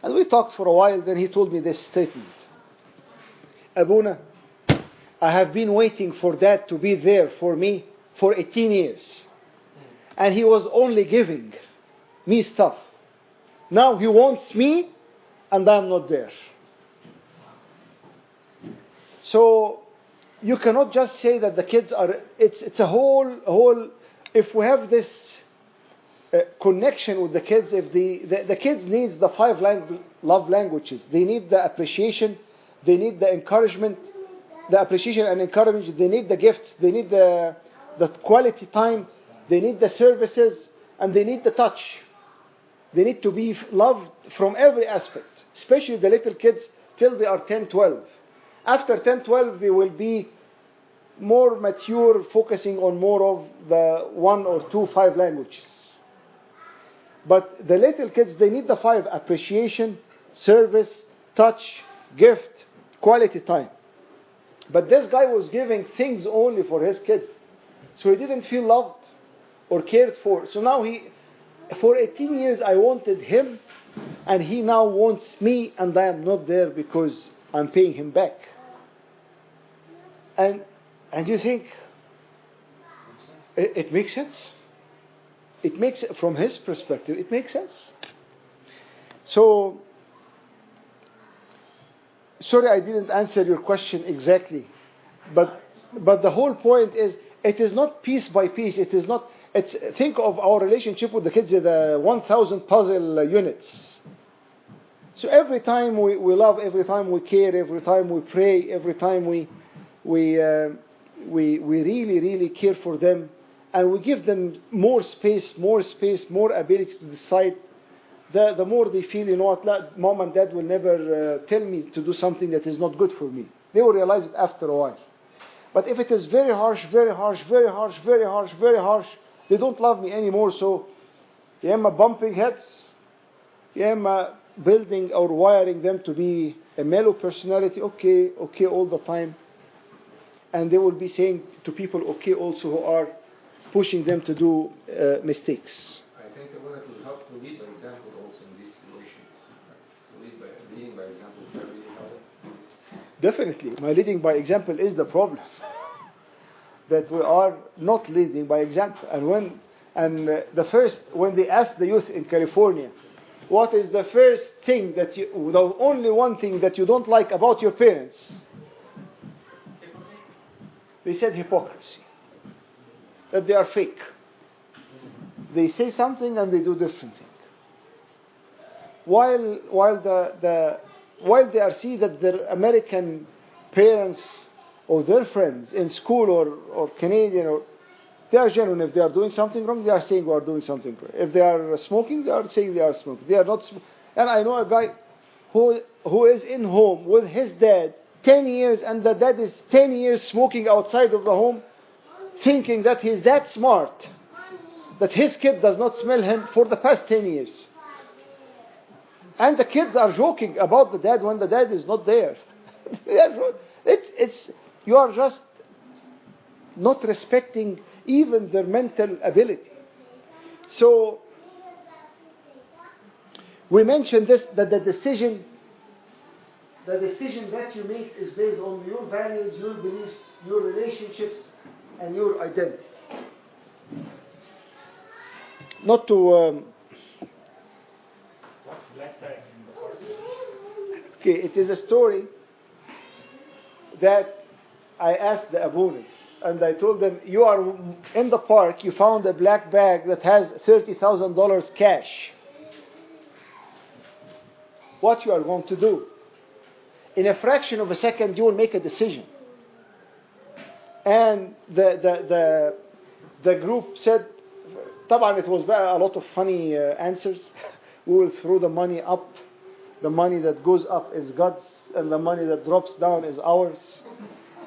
A: And we talked for a while. Then he told me this statement. Abuna, I have been waiting for Dad to be there for me for 18 years. And he was only giving me stuff. Now he wants me and I'm not there. So you cannot just say that the kids are, it's a whole, if we have this connection with the kids, if the kids needs the 5 love languages, they need the appreciation, they need the encouragement, the appreciation and encouragement, they need the gifts, they need the quality time, they need the services, and they need the touch. They need to be loved from every aspect, especially the little kids till they are 10, 12. After 10, 12, they will be more mature, focusing on more of the 1 or 2, 5 languages. But the little kids, they need the 5: appreciation, service, touch, gift, quality time. But this guy was giving things only for his kid. So he didn't feel loved or cared for. So now for 18 years I wanted him, and he now wants me, and I am not there because I'm paying him back. And you think, it makes sense. It makes, from his perspective, it makes sense. So, sorry I didn't answer your question exactly. But the whole point is, it is not piece by piece. It is not, think of our relationship with the kids as the 1,000 puzzle units. So every time we love, every time we care, every time we pray, every time we really, really care for them, and we give them more space, more ability to decide, the more they feel, you know what, Mom and Dad will never tell me to do something that is not good for me. They will realize it after a while. But if it is very harsh, they don't love me anymore. So, I am bumping heads, I am building or wiring them to be a mellow personality, okay all the time. And they will be saying to people, okay also, who are pushing them to do mistakes.
B: I think the one that will help to lead by example also in these situations. To leading by example is very helpful.
A: Definitely. My leading by example is the problem. That we are not leading by example. When they asked the youth in California, what is the first thing the only one thing that you don't like about your parents? They said hypocrisy. That they are fake. They say something and they do different thing. While they are see that their American parents or their friends in school or Canadian, they are genuine. If they are doing something wrong, they are saying we are doing something wrong. If they are smoking, they are saying they are smoking. They are not. And I know a guy who is in home with his dad 10 years, and the dad is 10 years smoking outside of the home, thinking that he's that smart, that his kid does not smell him for the past 10 years. And the kids are joking about the dad when the dad is not there. You are just not respecting even their mental ability. So, we mentioned this, that the decision that you make is based on your values, your beliefs, your relationships, and your identity. Not to...
F: What's black tie in the party?
A: Okay, it is a story that I asked the abbones, and I told them, you are in the park, you found a black bag that has $30,000 cash. What you are going to do? In a fraction of a second, you will make a decision. And the group said, طبعا it was a lot of funny answers. We will throw the money up. The money that goes up is God's, and the money that drops down is ours.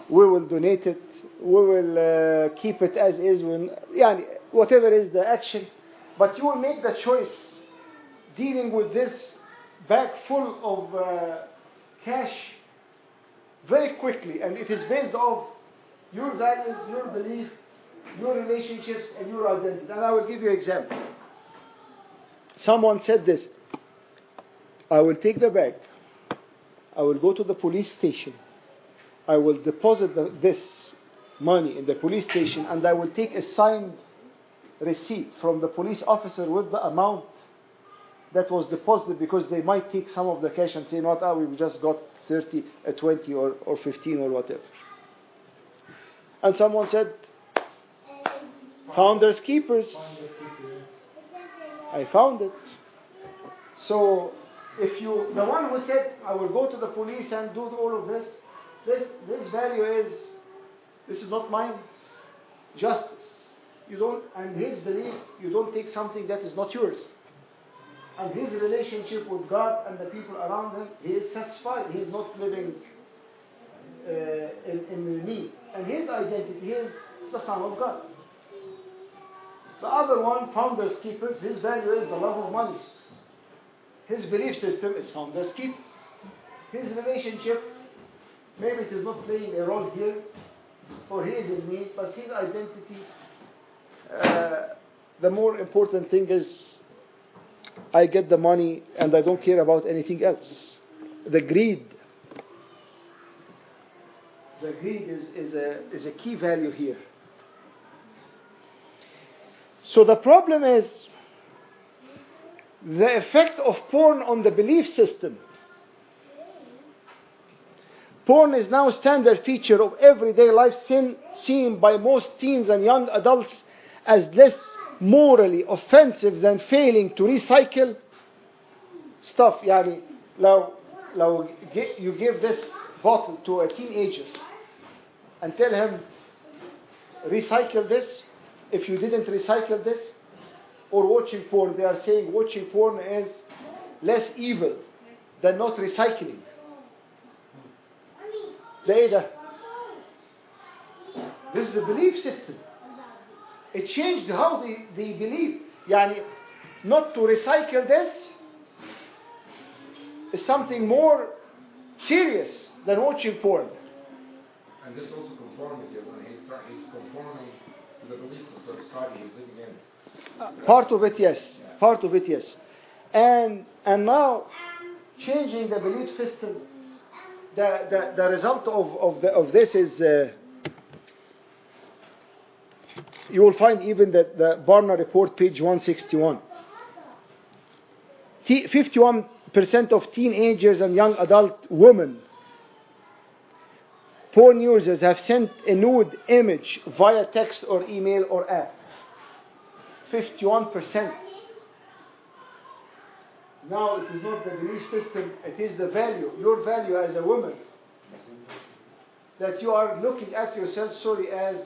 A: We will donate it. We will keep it as is. Yani, whatever is the action. But you will make the choice dealing with this bag full of cash very quickly. And it is based off your values, your belief, your relationships, and your identity. And I will give you an example. Someone said this: I will take the bag, I will go to the police station, I will deposit this money in the police station, and I will take a signed receipt from the police officer with the amount that was deposited, because they might take some of the cash and say, not, we just got 30, 20 or 15 or whatever. And someone said, founders keepers. I found it. So if you, the one who said, I will go to the police and do all of this value is, this is not mine. Justice. You don't, and his belief, you don't take something that is not yours. And his relationship with God and the people around him, he is satisfied. He is not living in need. And his identity is the Son of God. The other one, founders keepers, his value is the love of money. His belief system is founders keepers. His relationship, maybe it is not playing a role here, or he is in need, but his identity, the more important thing is, I get the money and I don't care about anything else. The greed is a key value here. So the problem is the effect of porn on the belief system. Porn is now a standard feature of everyday life, seen by most teens and young adults as less morally offensive than failing to recycle stuff. Yani, you give this bottle to a teenager and tell him, recycle this. If you didn't recycle this, or watching porn, they are saying watching porn is less evil than not recycling. This is the belief system. It changed how they believe. Yani, not to recycle this is something more serious than watching porn.
B: And this also conformity, when he's conforming to the beliefs of the society he's living in.
A: Part of it, yes. Part of it, yes. And now, changing the belief system, the result of this is, you will find even that the Barna report, page 161. 51% of teenagers and young adult women porn users have sent a nude image via text or email or app. 51%. Now it is not the belief system, it is the value, your value as a woman. That you are looking at yourself, as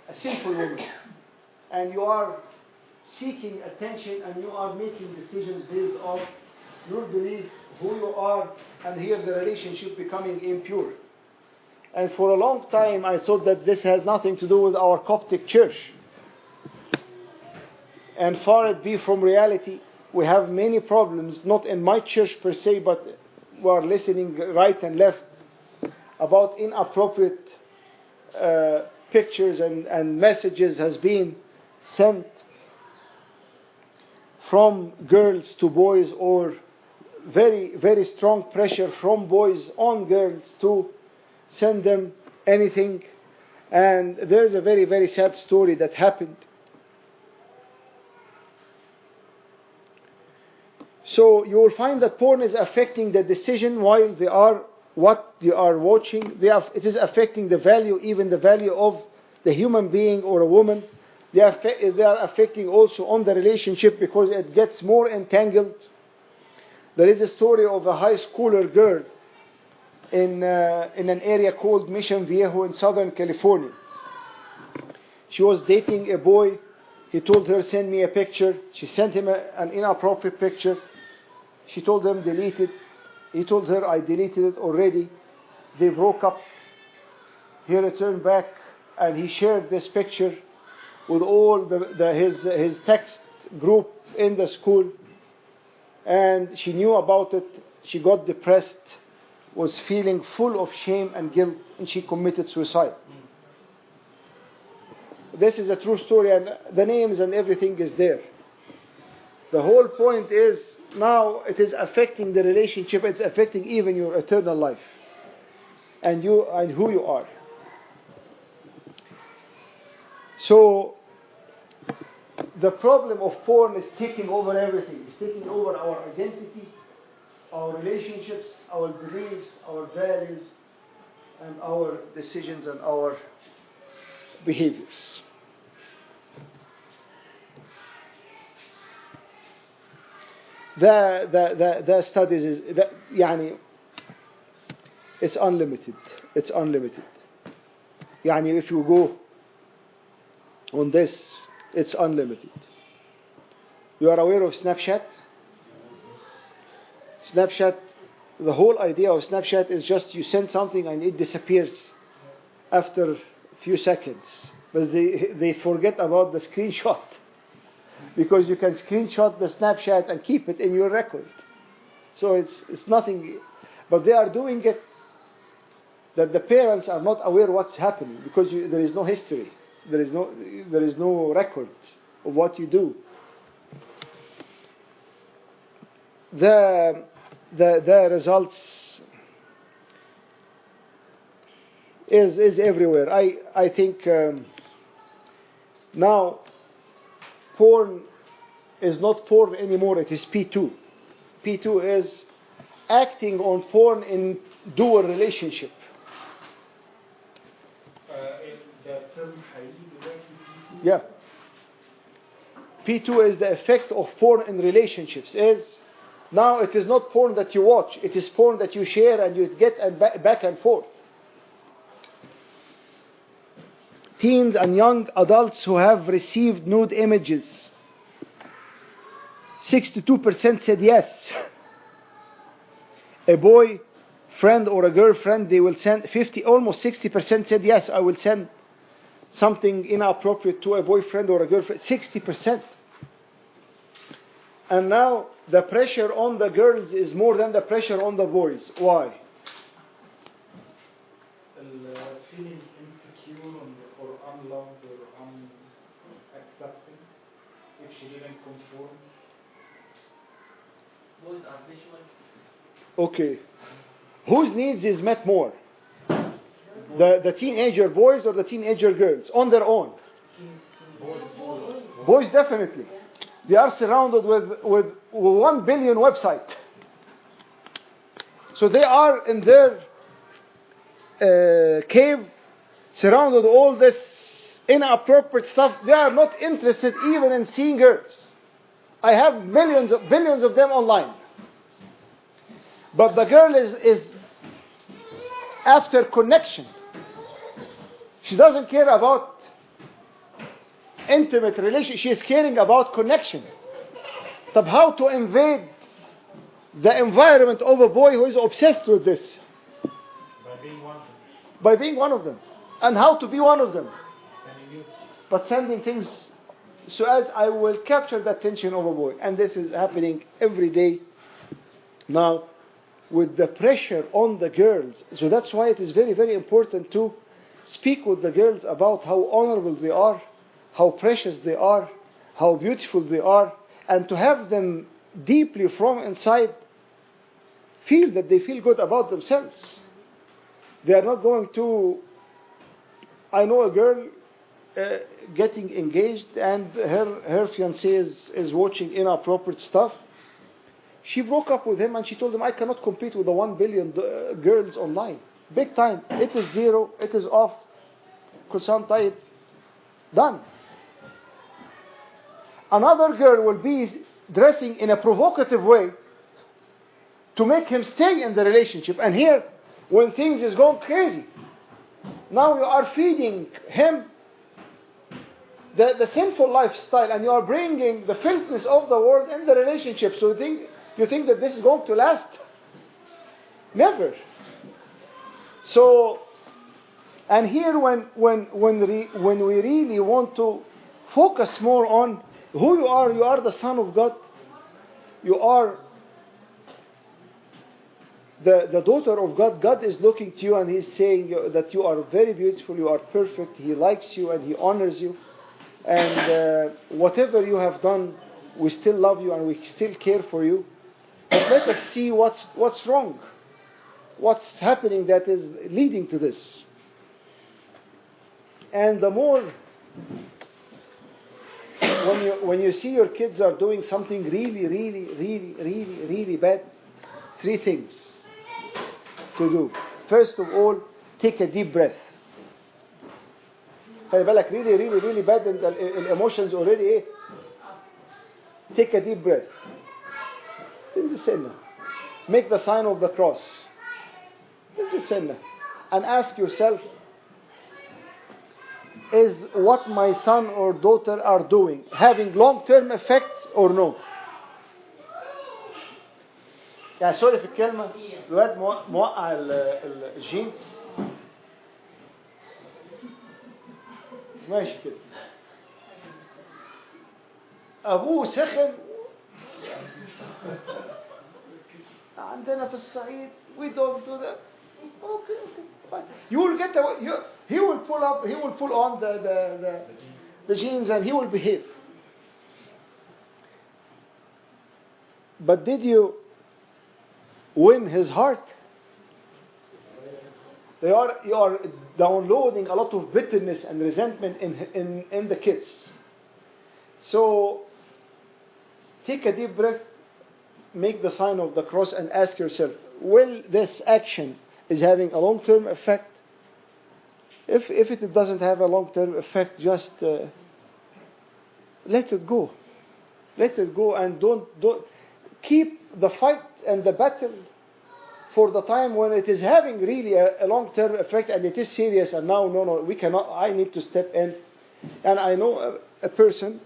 A: a sinful woman. And you are seeking attention and you are making decisions based on your belief, who you are, and here the relationship becoming impure. And for a long time I thought that this has nothing to do with our Coptic church. And far it be from reality. We have many problems, not in my church per se, but we are listening right and left about inappropriate pictures and messages has been sent from girls to boys, or very, very strong pressure from boys on girls to send them anything. And there's a very, very sad story that happened. So you will find that porn is affecting the decision while they are what they are watching. It is affecting the value, even the value of the human being or a woman. They are affecting also on the relationship because it gets more entangled. There is a story of a high schooler girl in an area called Mission Viejo in Southern California. She was dating a boy. He told her, send me a picture. She sent him an inappropriate picture. She told him, delete it. He told her, I deleted it already. They broke up. He returned back and he shared this picture with all his text group in the school. And she knew about it. She got depressed, was feeling full of shame and guilt, and she committed suicide. This is a true story, and the names and everything is there. The whole point is, now it is affecting the relationship, it's affecting even your eternal life and you and who you are. So the problem of porn is taking over everything. It's taking over our identity, our relationships, our beliefs, our values, and our decisions and our behaviors. The studies is that, يعني, it's unlimited. It's unlimited. يعني, if you go on this, it's unlimited. You are aware of Snapchat? Snapchat, the whole idea of Snapchat is just you send something and it disappears after a few seconds. But they forget about the screenshot. Because you can screenshot the Snapchat and keep it in your record. So it's nothing. But they are doing it that the parents are not aware what's happening because there is no history. There is no record of what you do. The results is everywhere. I think now porn is not porn anymore. It is P2. P2 is acting on porn in dual relationship. Yeah. P2 is the effect of porn in relationships. Now it is not porn that you watch. It is porn that you share and you get back and forth. Teens and young adults who have received nude images, 62% said yes. A boy friend or a girlfriend, they will send almost 60% said yes, I will send something inappropriate to a boyfriend or a girlfriend. 60%. And now the pressure on the girls is more than the pressure on the boys. Why?
H: Feeling insecure or unloved or unaccepted if she didn't conform.
D: Boys are visual.
A: Okay. Whose needs is met more? The teenager boys or the teenager girls? On their own. Boys definitely. They are surrounded with 1 billion websites. So they are in their cave, surrounded with all this inappropriate stuff. They are not interested even in seeing girls. I have billions of them online. But the girl is after connection. She doesn't care about intimate relationship. She is caring about connection. But how to invade the environment of a boy who is obsessed with this?
H: By being one of them.
A: By being one of them. And how to be one of them?
H: Sending you.
A: But sending things so as I will capture the attention of a boy. And this is happening every day now with the pressure on the girls. So that's why it is very, very important to speak with the girls about how honorable they are, how precious they are, how beautiful they are, and to have them deeply from inside feel that they feel good about themselves. They are not going to... I know a girl getting engaged and her fiancé is watching inappropriate stuff. She broke up with him and she told him, I cannot compete with the 1 billion girls online. Big time. It is zero. It is off. Kusan type. Done. Another girl will be dressing in a provocative way to make him stay in the relationship. And here, when things is going crazy, now you are feeding him the sinful lifestyle, and you are bringing the filthiness of the world in the relationship. So you think that this is going to last? Never. So, and here when we really want to focus more on who you are the Son of God. You are the daughter of God. God is looking to you and He's saying that you are very beautiful, you are perfect. He likes you and He honors you. And whatever you have done, we still love you and we still care for you. But let us see what's wrong. What's happening that is leading to this. And the more, when you see your kids are doing something really bad, 3 things to do. First of all, take a deep breath. خلي بالك really bad and the emotions already Take a deep breath. انزل سنة. Make the sign of the cross. انزل سنة. And ask yourself, is what my son or daughter are doing having long-term effects or no? يعني سوري في الكلمة، الواد موقع الجينز ماشي كده، أبوه سخن. عندنا في الصعيد we don't do that. Okay, fine. You will get he will pull on the jeans and he will behave. But did you win his heart? You are downloading a lot of bitterness and resentment in the kids. So take a deep breath, make the sign of the cross, and ask yourself, will this action is having a long-term effect? If it doesn't have a long-term effect, just let it go. Let it go, and don't keep the fight and the battle for the time when it is having really a long-term effect and it is serious. And now, no, we cannot. I need to step in. And I know a person,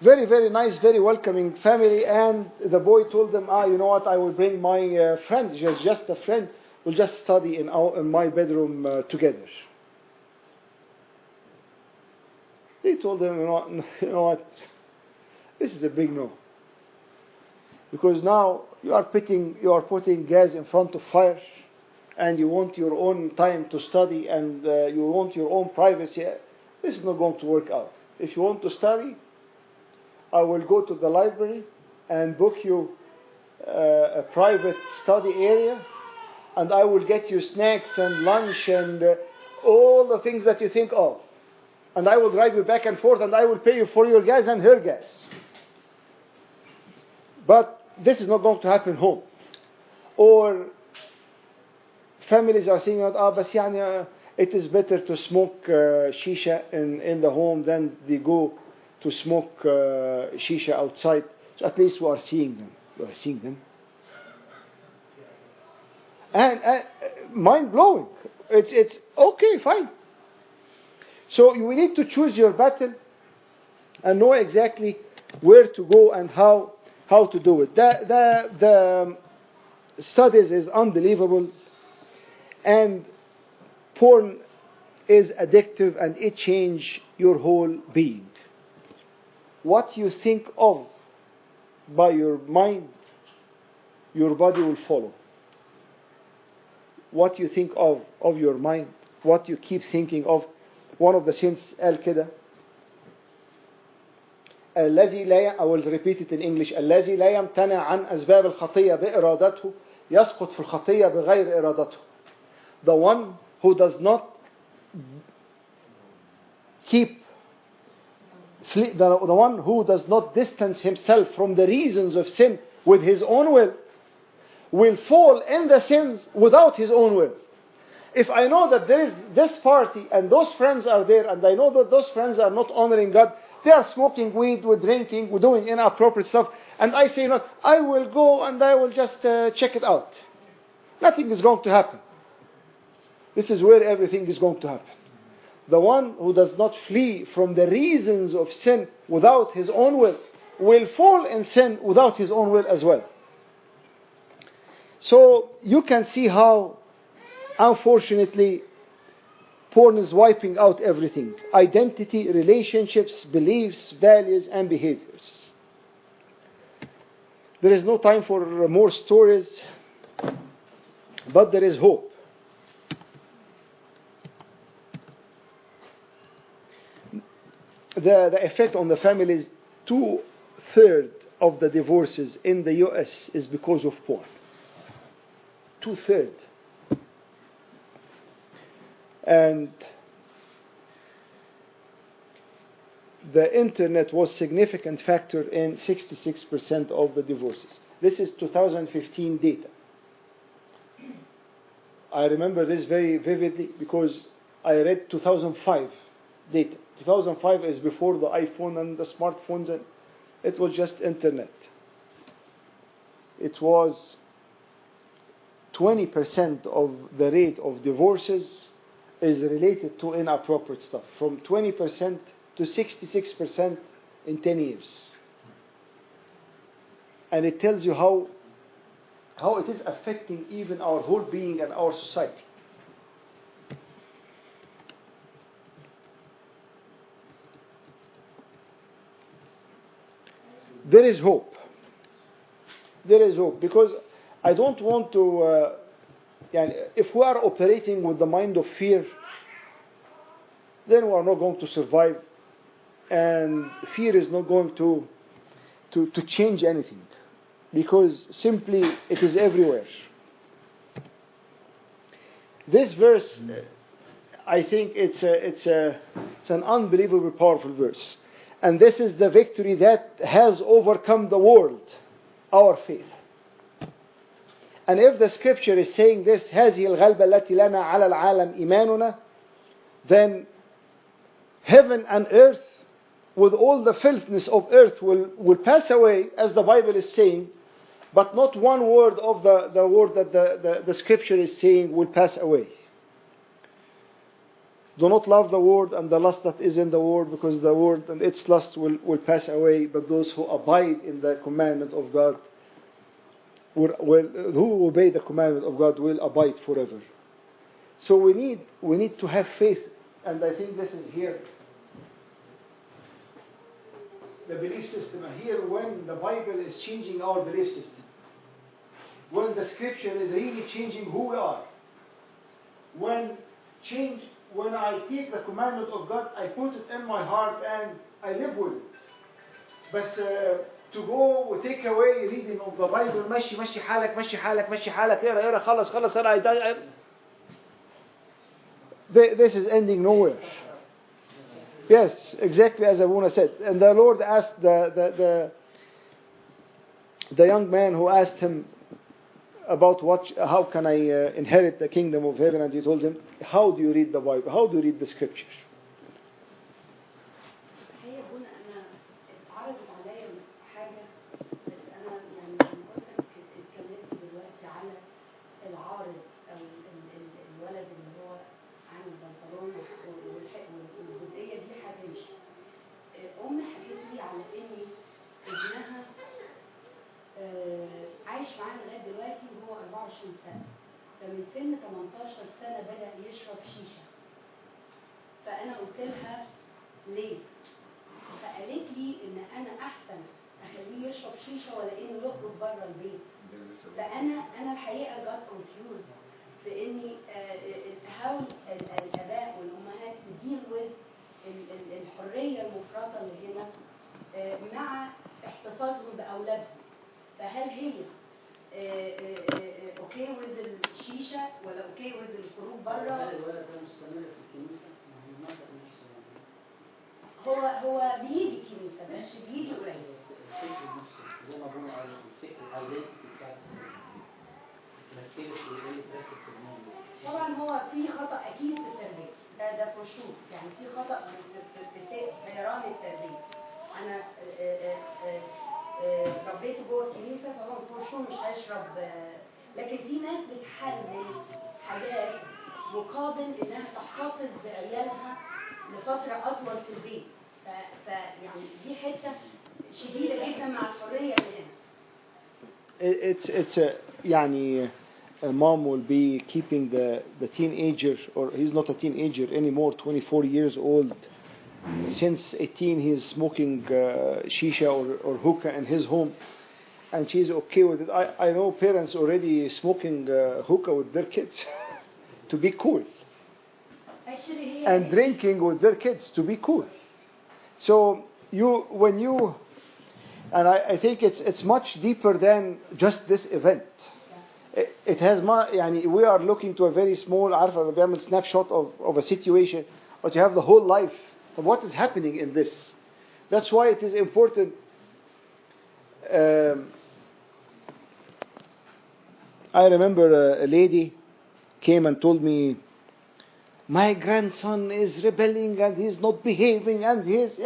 A: very, very nice, very welcoming family, and the boy told them, you know what, I will bring my friend, just a friend, we'll just study in my bedroom together. He told them, you know what, this is a big no. Because now you are putting gas in front of fire, and you want your own time to study, and you want your own privacy. This is not going to work out. If you want to study, I will go to the library and book you a private study area, and I will get you snacks and lunch and all the things that you think of. And I will drive you back and forth, and I will pay you for your gas and her gas. But this is not going to happen home. Or families are saying, بس يعني it is better to smoke shisha in the home than they go to smoke shisha outside. So at least we are seeing them. We are seeing them. And mind blowing. It's okay, fine. So we need to choose your battle and know exactly where to go and how to do it. The studies is unbelievable, and porn is addictive, and it changes your whole being. What you think of by your mind, your body will follow. What you think of your mind, what you keep thinking of. One of the saints قال كده, الذي لا, I will repeat it in English, الذي لا يمتنع عن أسباب الخطية بإرادته يسقط في الخطية بغير إرادته. The one who does not keep the one who does not distance himself from the reasons of sin with his own will fall in the sins without his own will. If I know that there is this party and those friends are there, and I know that those friends are not honoring God, they are smoking weed, we're drinking, we're doing inappropriate stuff, and I say, no, I will go and I will just check it out. Nothing is going to happen. This is where everything is going to happen. The one who does not flee from the reasons of sin without his own will fall in sin without his own will as well. So you can see how, unfortunately, porn is wiping out everything. Identity, relationships, beliefs, values, and behaviors. There is no time for more stories, but there is hope. The effect on the families, 2/3 of the divorces in the US is because of porn. 2/3. And the internet was a significant factor in 66% of the divorces. This is 2015 data. I remember this very vividly because I read 2005 data. 2005 is before the iPhone and the smartphones, and it was just internet. It was 20% of the rate of divorces is related to inappropriate stuff, from 20% to 66% in 10 years. And it tells you how it is affecting even our whole being and our society. There is hope. There is hope, because I don't want to, if we are operating with the mind of fear, then we are not going to survive, and fear is not going to change anything, because simply it is everywhere. This verse, I think it's an unbelievably powerful verse. And this is the victory that has overcome the world, our faith. And if the scripture is saying this, هذه الغلبة التي لنا على العالم إيماننا, then heaven and earth, with all the filthiness of earth, will pass away, as the Bible is saying, but not one word of the word that the scripture is saying will pass away. Do not love the world and the lust that is in the world, because the world and its lust will pass away, but those who abide in the commandment of God, who obey the commandment of God, will abide forever. So we need to have faith, and I think this is here. The belief system. And here, when the Bible is changing our belief system, when the scripture is really changing who we are, when I take the commandment of God, I put it in my heart and I live with it. But to go وتake away reading of the Bible, مشي حالك اقرا خلص this is ending nowhere. Yes, exactly as Abuna said. And the Lord asked the young man who asked him about how can I inherit the kingdom of heaven, and he told him, how do you read the Bible? How do you read the scriptures?
I: هي بنا أنا اتعرضت عليا حاجة، بس أنا يعني لما قلت اتكلمت دلوقتي على العارض أو الولد اللي هو عامل بنطلون والجزئية دي هتمشي. أمي حكت لي على إني ابنها عايش معانا لغاية دلوقتي وهو 24 سنة، فمن سن 18 سنة بدأ يشرب شيشة. فأنا قلت لها ليه؟ فقالت لي إن أنا أحسن أخليه يشرب شيشة ولا إنه يخرج بره البيت. فأنا الحقيقة got confused في إني how الآباء والأمهات deal with الحرية المفرطة اللي هنا مع احتفاظهم بأولادهم. فهل هي اوكي with الشيشه ولا اوكي with الخروج بره؟ الولد ده مستمر في الكنيسه، ما هو المبدا نفسه. هو بيجي الشديد قليل.
D: الفكر نفسه زي ما ابونا قال الفكر الايدنتي بتاعت مشكله ايه تركز في الموضوع.
I: طبعا هو في خطأ أكيد في التربية، ده فور شور، يعني في خطأ في سيران التربية. أنا ربيته جوه الكنيسة فهو فور شور مش هيشرب، لكن في ناس بتحلل حاجات مقابل إنها تحتفظ بعيالها لفترة أطول في البيت، يعني دي حتة شديدة جدا مع الحرية اللي هنا.
A: It's يعني a mom will be keeping the teenager, or he's not a teenager anymore, 24 years old. Since 18 he is smoking shisha or hookah in his home, and she's okay with it. I know parents already smoking hookah with their kids to be cool,
I: Actually,
A: and drinking with their kids to be cool. So when you and I think it's much deeper than just this event. It has يعني we are looking to a very small عارفة بيعمل snapshot of a situation, but you have the whole life of what is happening in this. That's why it is important. I remember a lady came and told me, my grandson is rebelling and he's not behaving and this.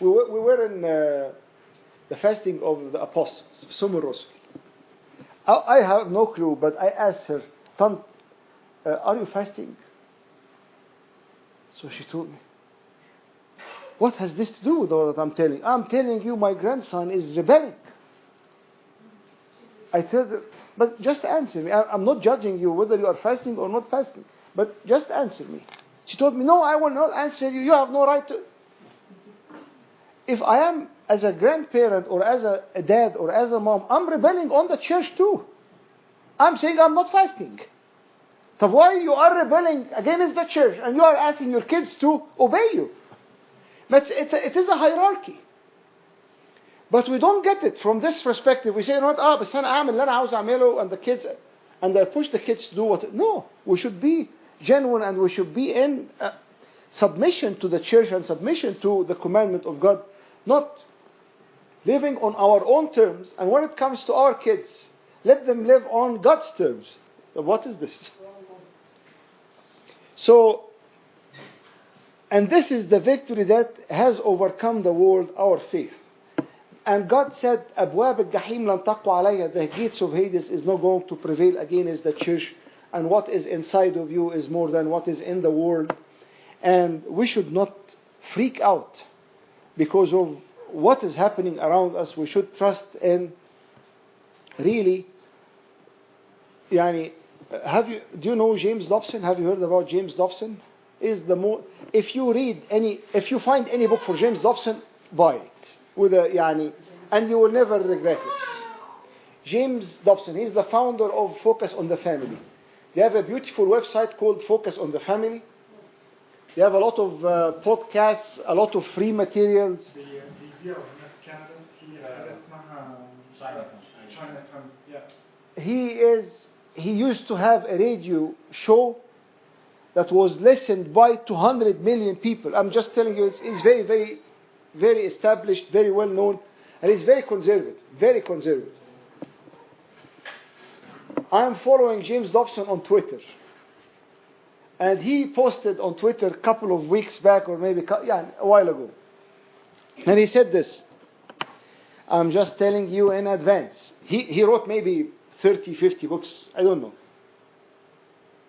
A: We were in the fasting of the apostles, Sumur Rasul. I have no clue, but I asked her, Tant, are you fasting? So she told me, what has this to do with all that I'm telling? I'm telling you my grandson is rebelling. I told her, but just answer me. I'm not judging you whether you are fasting or not fasting, but just answer me. She told me, no, I will not answer you. You have no right to. If I am as a grandparent or as a dad or as a mom, I'm rebelling on the church too. I'm saying I'm not fasting. So why you are rebelling against the church and you are asking your kids to obey you? But it is a hierarchy. But we don't get it from this perspective. We say, you know what, بس أنا أعمل اللي أنا عاوز أعمله and the kids, and I push the kids to do what. No, we should be genuine and we should be in submission to the church and submission to the commandment of God, not living on our own terms. And when it comes to our kids, let them live on God's terms. What is this? So, and this is the victory that has overcome the world, our faith. And God said, أبواب الجحيم لن تقوى عليها. The gates of Hades is not going to prevail against the church. And what is inside of you is more than what is in the world. And we should not freak out because of what is happening around us. We should trust in really. يعني, do you know James Dobson? Have you heard about James Dobson? If you find any book for James Dobson, buy it. And you will never regret it. James Dobson, he's the founder of Focus on the Family. They have a beautiful website called Focus on the Family. They have a lot of podcasts, a lot of free materials. He used to have a radio show that was listened by 200 million people. I'm just telling you, it's very, very, very established, very well known, and he's very conservative, very conservative. I'm following James Dobson on Twitter. And he posted on Twitter a couple of weeks back, or maybe a while ago. And he said this, I'm just telling you in advance. He wrote maybe 30, 50 books, I don't know.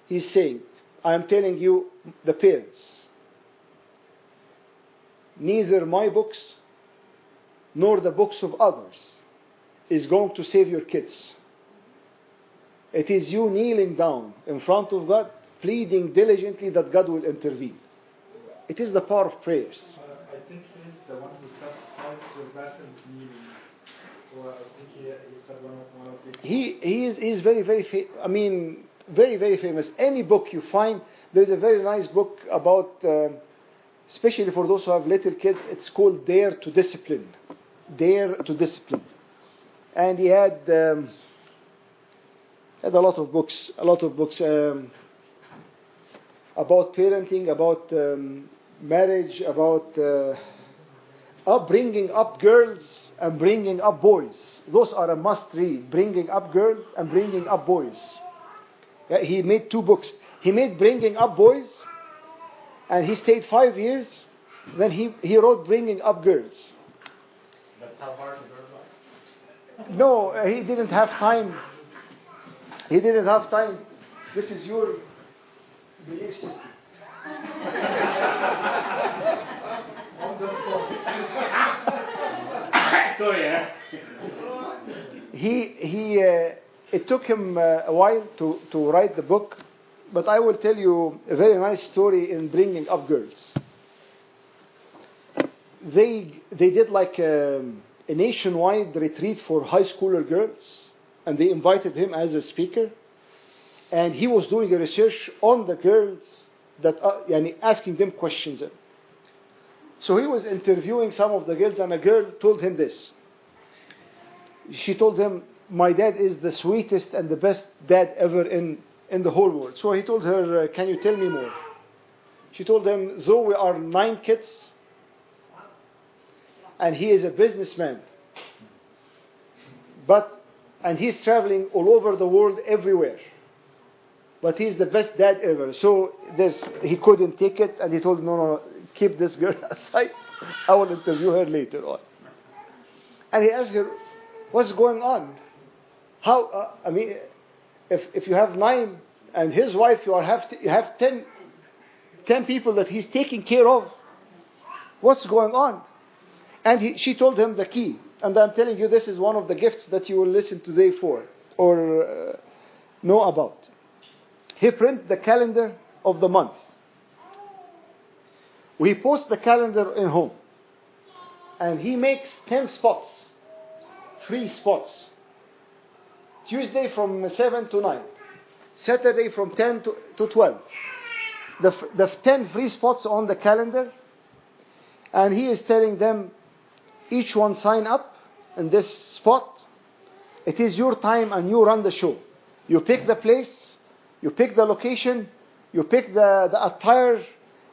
A: He's saying, I'm telling you, the parents, neither my books nor the books of others is going to save your kids. It is you kneeling down in front of God, pleading diligently that God will intervene. It is the power of prayers.
H: I think he's the one who said Sylvatin's kneeling. So I think he said one of these.
A: He is very, very very, very famous. Any book you find, there's a very nice book about, especially for those who have little kids, it's called Dare to Discipline. Dare to Discipline. And he had a lot of books, about parenting, about marriage, about bringing up girls and bringing up boys. Those are a must read. Bringing up girls and bringing up boys. Yeah, he made 2 books. He made Bringing Up Boys, and he stayed 5 years. Then he wrote Bringing Up Girls.
F: That's how hard the girls are.
A: No, he didn't have time. He didn't have time. This is your belief system.
F: Sorry,
A: It took him a while to write the book, but I will tell you a very nice story in Bringing Up Girls. They did like a nationwide retreat for high schooler girls, and they invited him as a speaker, and he was doing a research on the girls, that asking them questions. So he was interviewing some of the girls, and a girl told him this. She told him, "My dad is the sweetest and the best dad ever in the whole world." So he told her, "Can you tell me more?" She told him, "Though we are 9 kids, and he is a businessman, and he's traveling all over the world everywhere, but he's the best dad ever." So he couldn't take it, and he told, no, keep this girl aside. I will interview her later on. And he asked her, "What's going on? How? If you have 9 and his wife, you have 10 people that he's taking care of. What's going on?" And she told him the key. And I'm telling you, this is one of the gifts that you will listen today for or know about. He printed the calendar of the month. We post the calendar in home, and he makes 10 spots, free spots. Tuesday from 7 to 9, Saturday from 10 to 12. The 10 free spots on the calendar, and he is telling them, each one sign up in this spot. It is your time, and you run the show. You pick the place, you pick the location, you pick the attire,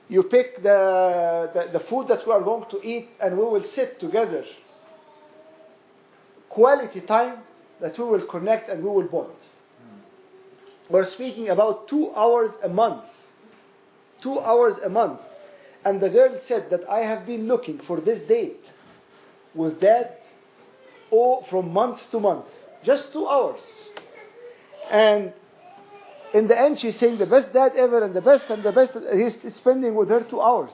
A: you pick the food that we are going to eat, and we will sit together. Quality time that we will connect and we will bond. We're speaking about 2 hours a month. 2 hours a month. And the girl said that I have been looking for this date with Dad from month to month. Just 2 hours. And in the end, she's saying the best dad ever and the best. He's spending with her 2 hours.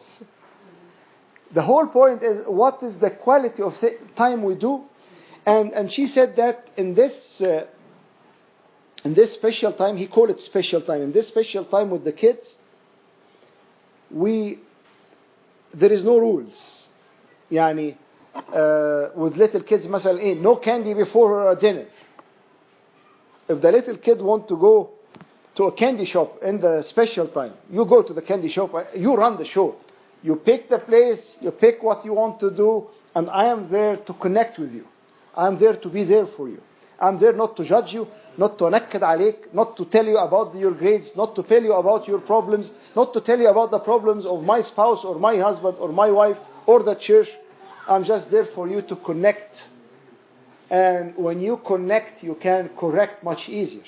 A: The whole point is, what is the quality of time we do? And she said that in this special time, he called it special time. In this special time with the kids, there is no rules. With little kids, مثلا, no candy before dinner. If the little kid want to go to a candy shop in the special time, you go to the candy shop, you run the show. You pick the place, you pick what you want to do, and I am there to connect with you. I am there to be there for you. I'm there not to judge you, not to naked عليك, not to tell you about your grades, not to tell you about your problems, not to tell you about the problems of my spouse or my husband or my wife or the church. I'm just there for you to connect. And when you connect, you can correct much easier.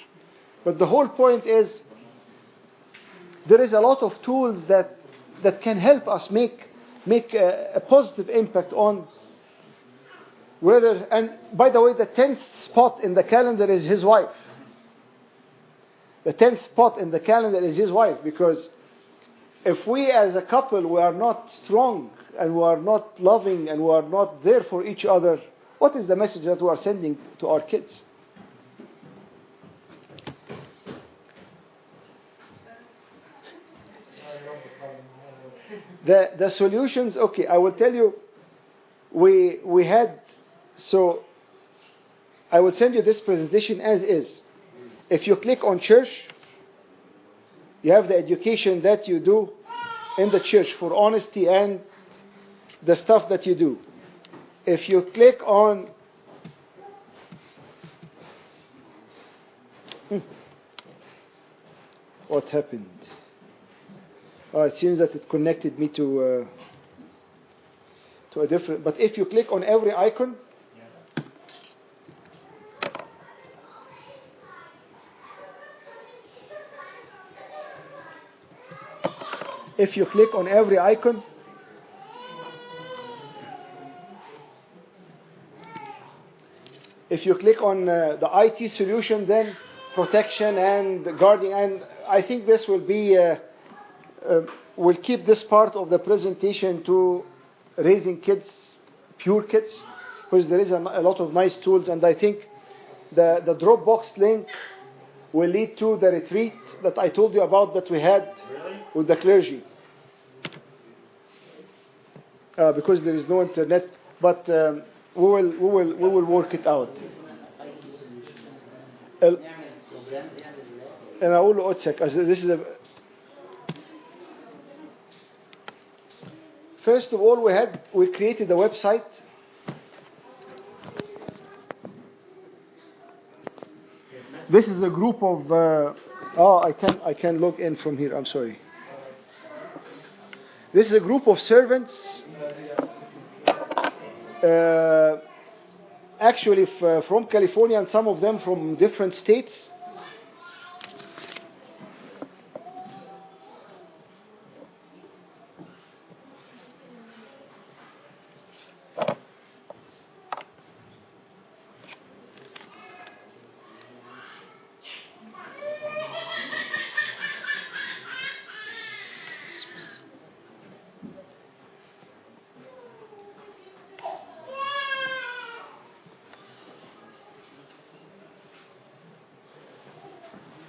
A: But the whole point is, there is a lot of tools that can help us make a positive impact on whether. And by the way, the 10th spot in the calendar is his wife. The 10th spot in the calendar is his wife, because if we as a couple, we are not strong and we are not loving and we are not there for each other, what is the message that we are sending to our kids? The solutions, okay, I will tell you, we had, so I will send you this presentation as is. If you click on church, you have the education that you do in the church for honesty and the stuff that you do. If you click on what happened? Oh, it seems that it connected me to to a different. But if you click on every icon, if you click on every icon, if you click on the IT solution, then protection and guarding, and I think this will be, we'll keep this part of the presentation to raising kids, pure kids, because there is a lot of nice tools, and I think the Dropbox link will lead to the retreat that I told you about that we had with the clergy. Because there is no internet, but we will work it out. And أقول له أتسك. This is a. First of all, we created a website. This is a group of. I can log in from here. I'm sorry. This is a group of servants. Actually, from California, and some of them from different states.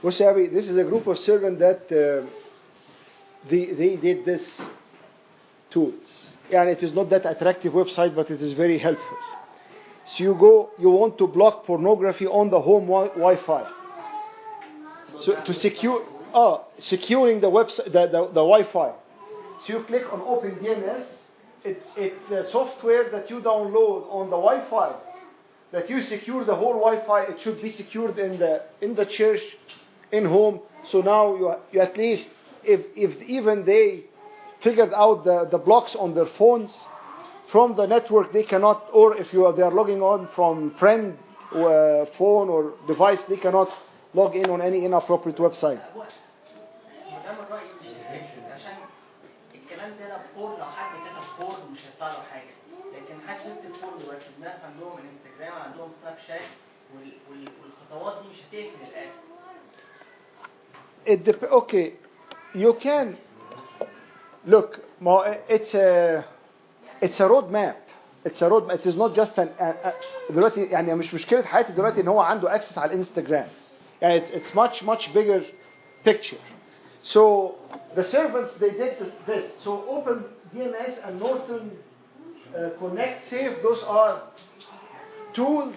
A: This is a group of servants that they did this tools. And it is not that attractive website, but it is very helpful. So you want to block pornography on the home Wi-Fi. So to securing the website, the Wi-Fi. So you click on Open DNS. It's a software that you download on the Wi-Fi. That you secure the whole Wi-Fi. It should be secured in the church, in home. So now you at least, if even they figured out the blocks on their phones from the network, they cannot, or if they are logging on from friend phone or device, they cannot log in on any inappropriate website.
J: ده من رأيي مش انفكشن عشان الكلام ده لو بورن لو حد كتب بورن مش هيطلع له حاجه، لكن محدش بيكتب بورن بس الناس عندهم انستجرام عندهم سناب شات والخطوات دي مش هتقفل الآن.
A: Okay, you can look. It's a road map. It's a road. It is not just دلوقتي يعني مش مشكلة حياتي دلوقتي إن هو عنده access على الانستجرام. يعني it's much bigger picture. So the servants, they did this. So Open DNS and Norton Connect Safe, those are tools.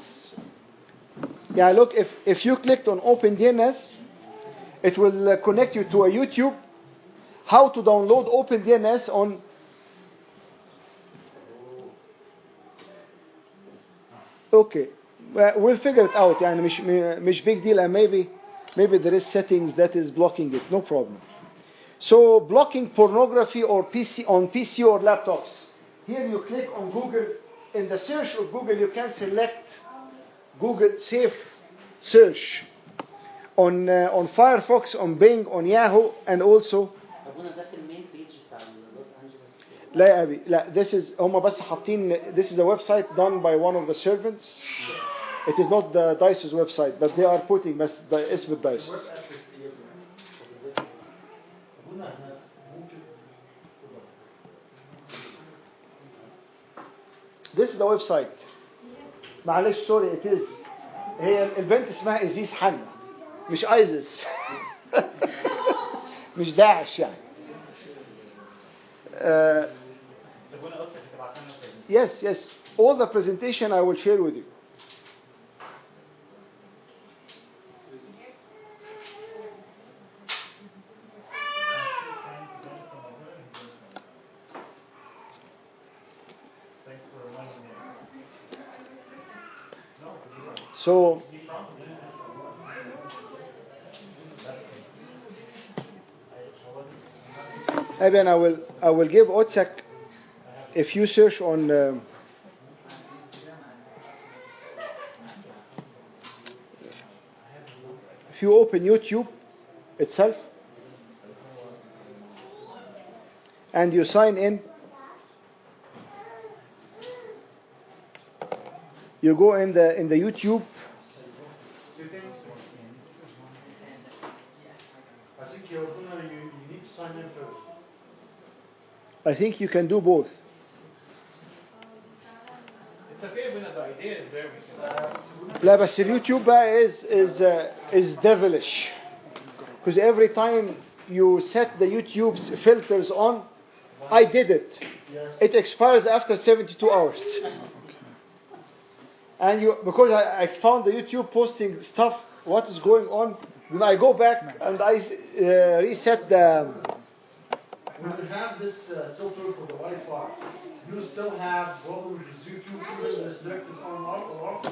A: Yeah, look, if you clicked on Open DNS, it will connect you to a YouTube. How to download Open DNS on. Okay, we'll figure it out. يعني مش big deal, and maybe there is settings that is blocking it. No problem. So blocking pornography or on PC or laptops. Here you click on Google. In the search of Google, you can select Google Safe Search on Firefox, on Bing, on Yahoo, and also. لا يا أبي لا, this is هم بس حاطين. This is a website done by one of the servants. It is not the Dice's website, but they are putting بس اسم الدايس. This is the website. معلش sorry, it is. هي البنت اسمها إزيز حنا, مش ايزس. مش داعش يعني. Yes. All the presentation I will share with you. So, Eben, I will give Otsak if you search on if you open YouTube itself and you sign in, you go in the YouTube.
E: I think you need to sign in first.
A: I think you can do both.
C: It's okay when the idea is there. We can.
A: لا بس اليوتيوب بقى is devilish, because every time you set the YouTube's filters on, I did it. It expires after 72 hours. And because I found the YouTube posting stuff, what is going on, then I go back and I reset the.
E: When you have this filter for the Wi-Fi, you still have problems with YouTube even restrict is on or off?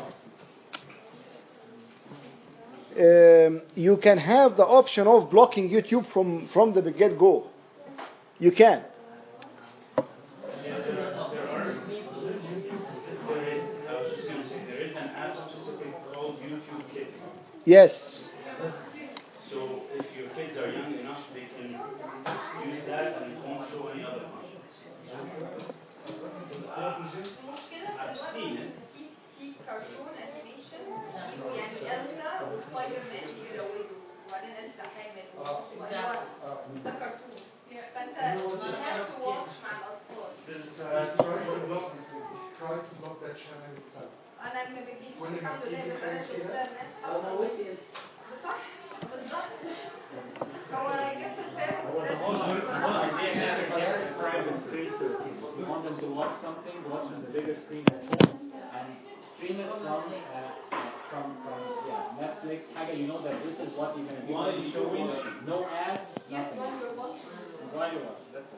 A: You can have the option of blocking YouTube from the get-go. You can.
F: There is an app specific called YouTube Kids.
A: Yes.
F: So if your kids are young enough, they can use that and it won't show any other content. I've seen it.
K: في كرتون انيميشن يعني إلسا وسبايدر مان بيلوثوا وبعدين إلسا حامل ده كرتون فأنت you have to watch مع الأطفال.
H: Try to block that channel itself.
K: أنا ما بجيش الحمد لله بس أنا شفتها الناس صح بالظبط هو جت الفيلم
L: private screen to your kids. You want them to watch something, watch on the bigger screen at home, and stream it from Netflix. حاجة you know that this is what you're going to be
F: While you're
L: showing.
F: watching.
L: No ads, nothing.
K: while you're watching.
L: While you're watching, that's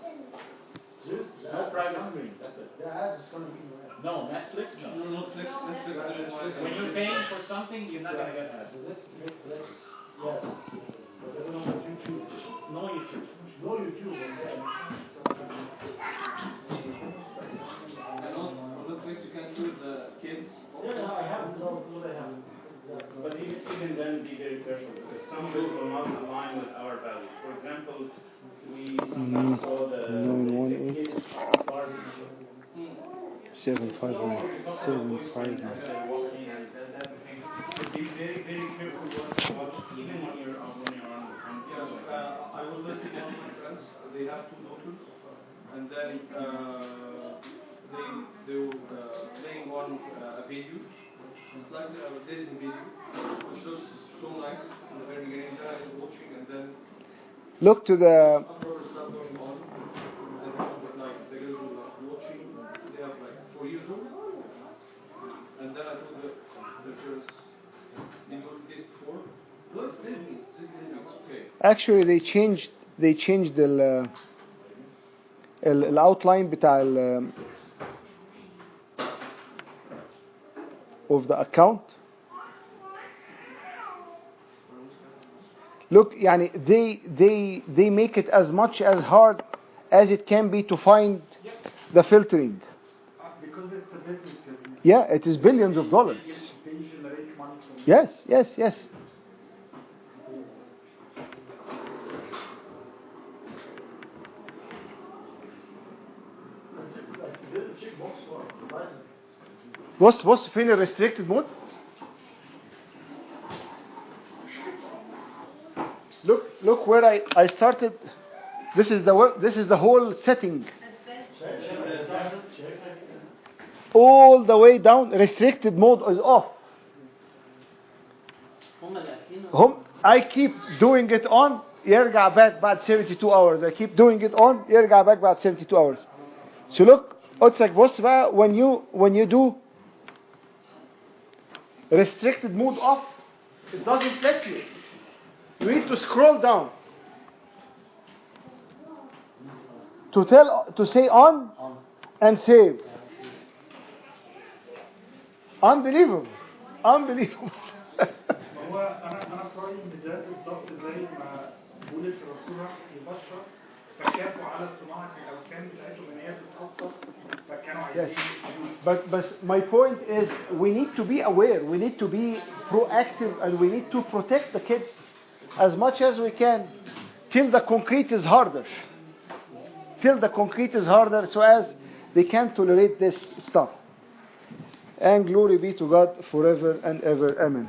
L: it. No private screen, that's it.
E: The ads is going to be
L: No, Netflix, no.
C: Netflix.
L: When you're paying for something, you're not going to get ads.
E: Netflix, yes. But there's no YouTube.
L: No YouTube.
E: No YouTube.
C: And on Netflix you can choose the kids.
E: Yeah, I have. No, I have.
F: But even then, be very careful because some of it will not align with our values. For example, we sometimes saw the kids Barbie show.
A: 759. 759.
F: Walking and does everything. But be very, very careful what to watch, even when you're on
C: Yes, I was listening to one of my friends. They have two daughters, and then they were playing on a video. It's like a Disney video, which looks so nice in the very beginning. Then I was watching, and then
A: Look to the.
C: other stuff going on, and like the girls were like watching. They have like 4 years old, and then I told the girls, "Did you watch this before?" No, it's Disney. It's Disney. It's okay.
A: Actually, they changed the outline بتاع of the account. Look, يعني they make it as much as hard as it can be to find the filtering.
H: Because it's a business.
A: Yeah, it is billions of dollars.
H: They generate money from it.
A: Yes, yes, yes. بص فين ال restricted mode. Look where I started. This is the whole setting. All the way down, restricted mode is off. I keep doing it on, يرجع back بعد 72 hours. I keep doing it on, يرجع back بعد 72 hours. So look, قلت بص بقى when you do restricted mode off, it doesn't let you. You need to scroll down to say on and save. Unbelievable.
H: هو انا في رايي ان ده بالظبط زي ما بولس الرسول راح يبشر فشافوا على صناعة الأوسام بتاعتهم إن هي بتتأثر فكانوا
A: Yes.
H: عايزين
A: But my point is we need to be aware, we need to be proactive, and we need to protect the kids as much as we can till the concrete is harder. Till the concrete is harder so as they can tolerate this stuff. And glory be to God forever and ever. Amen.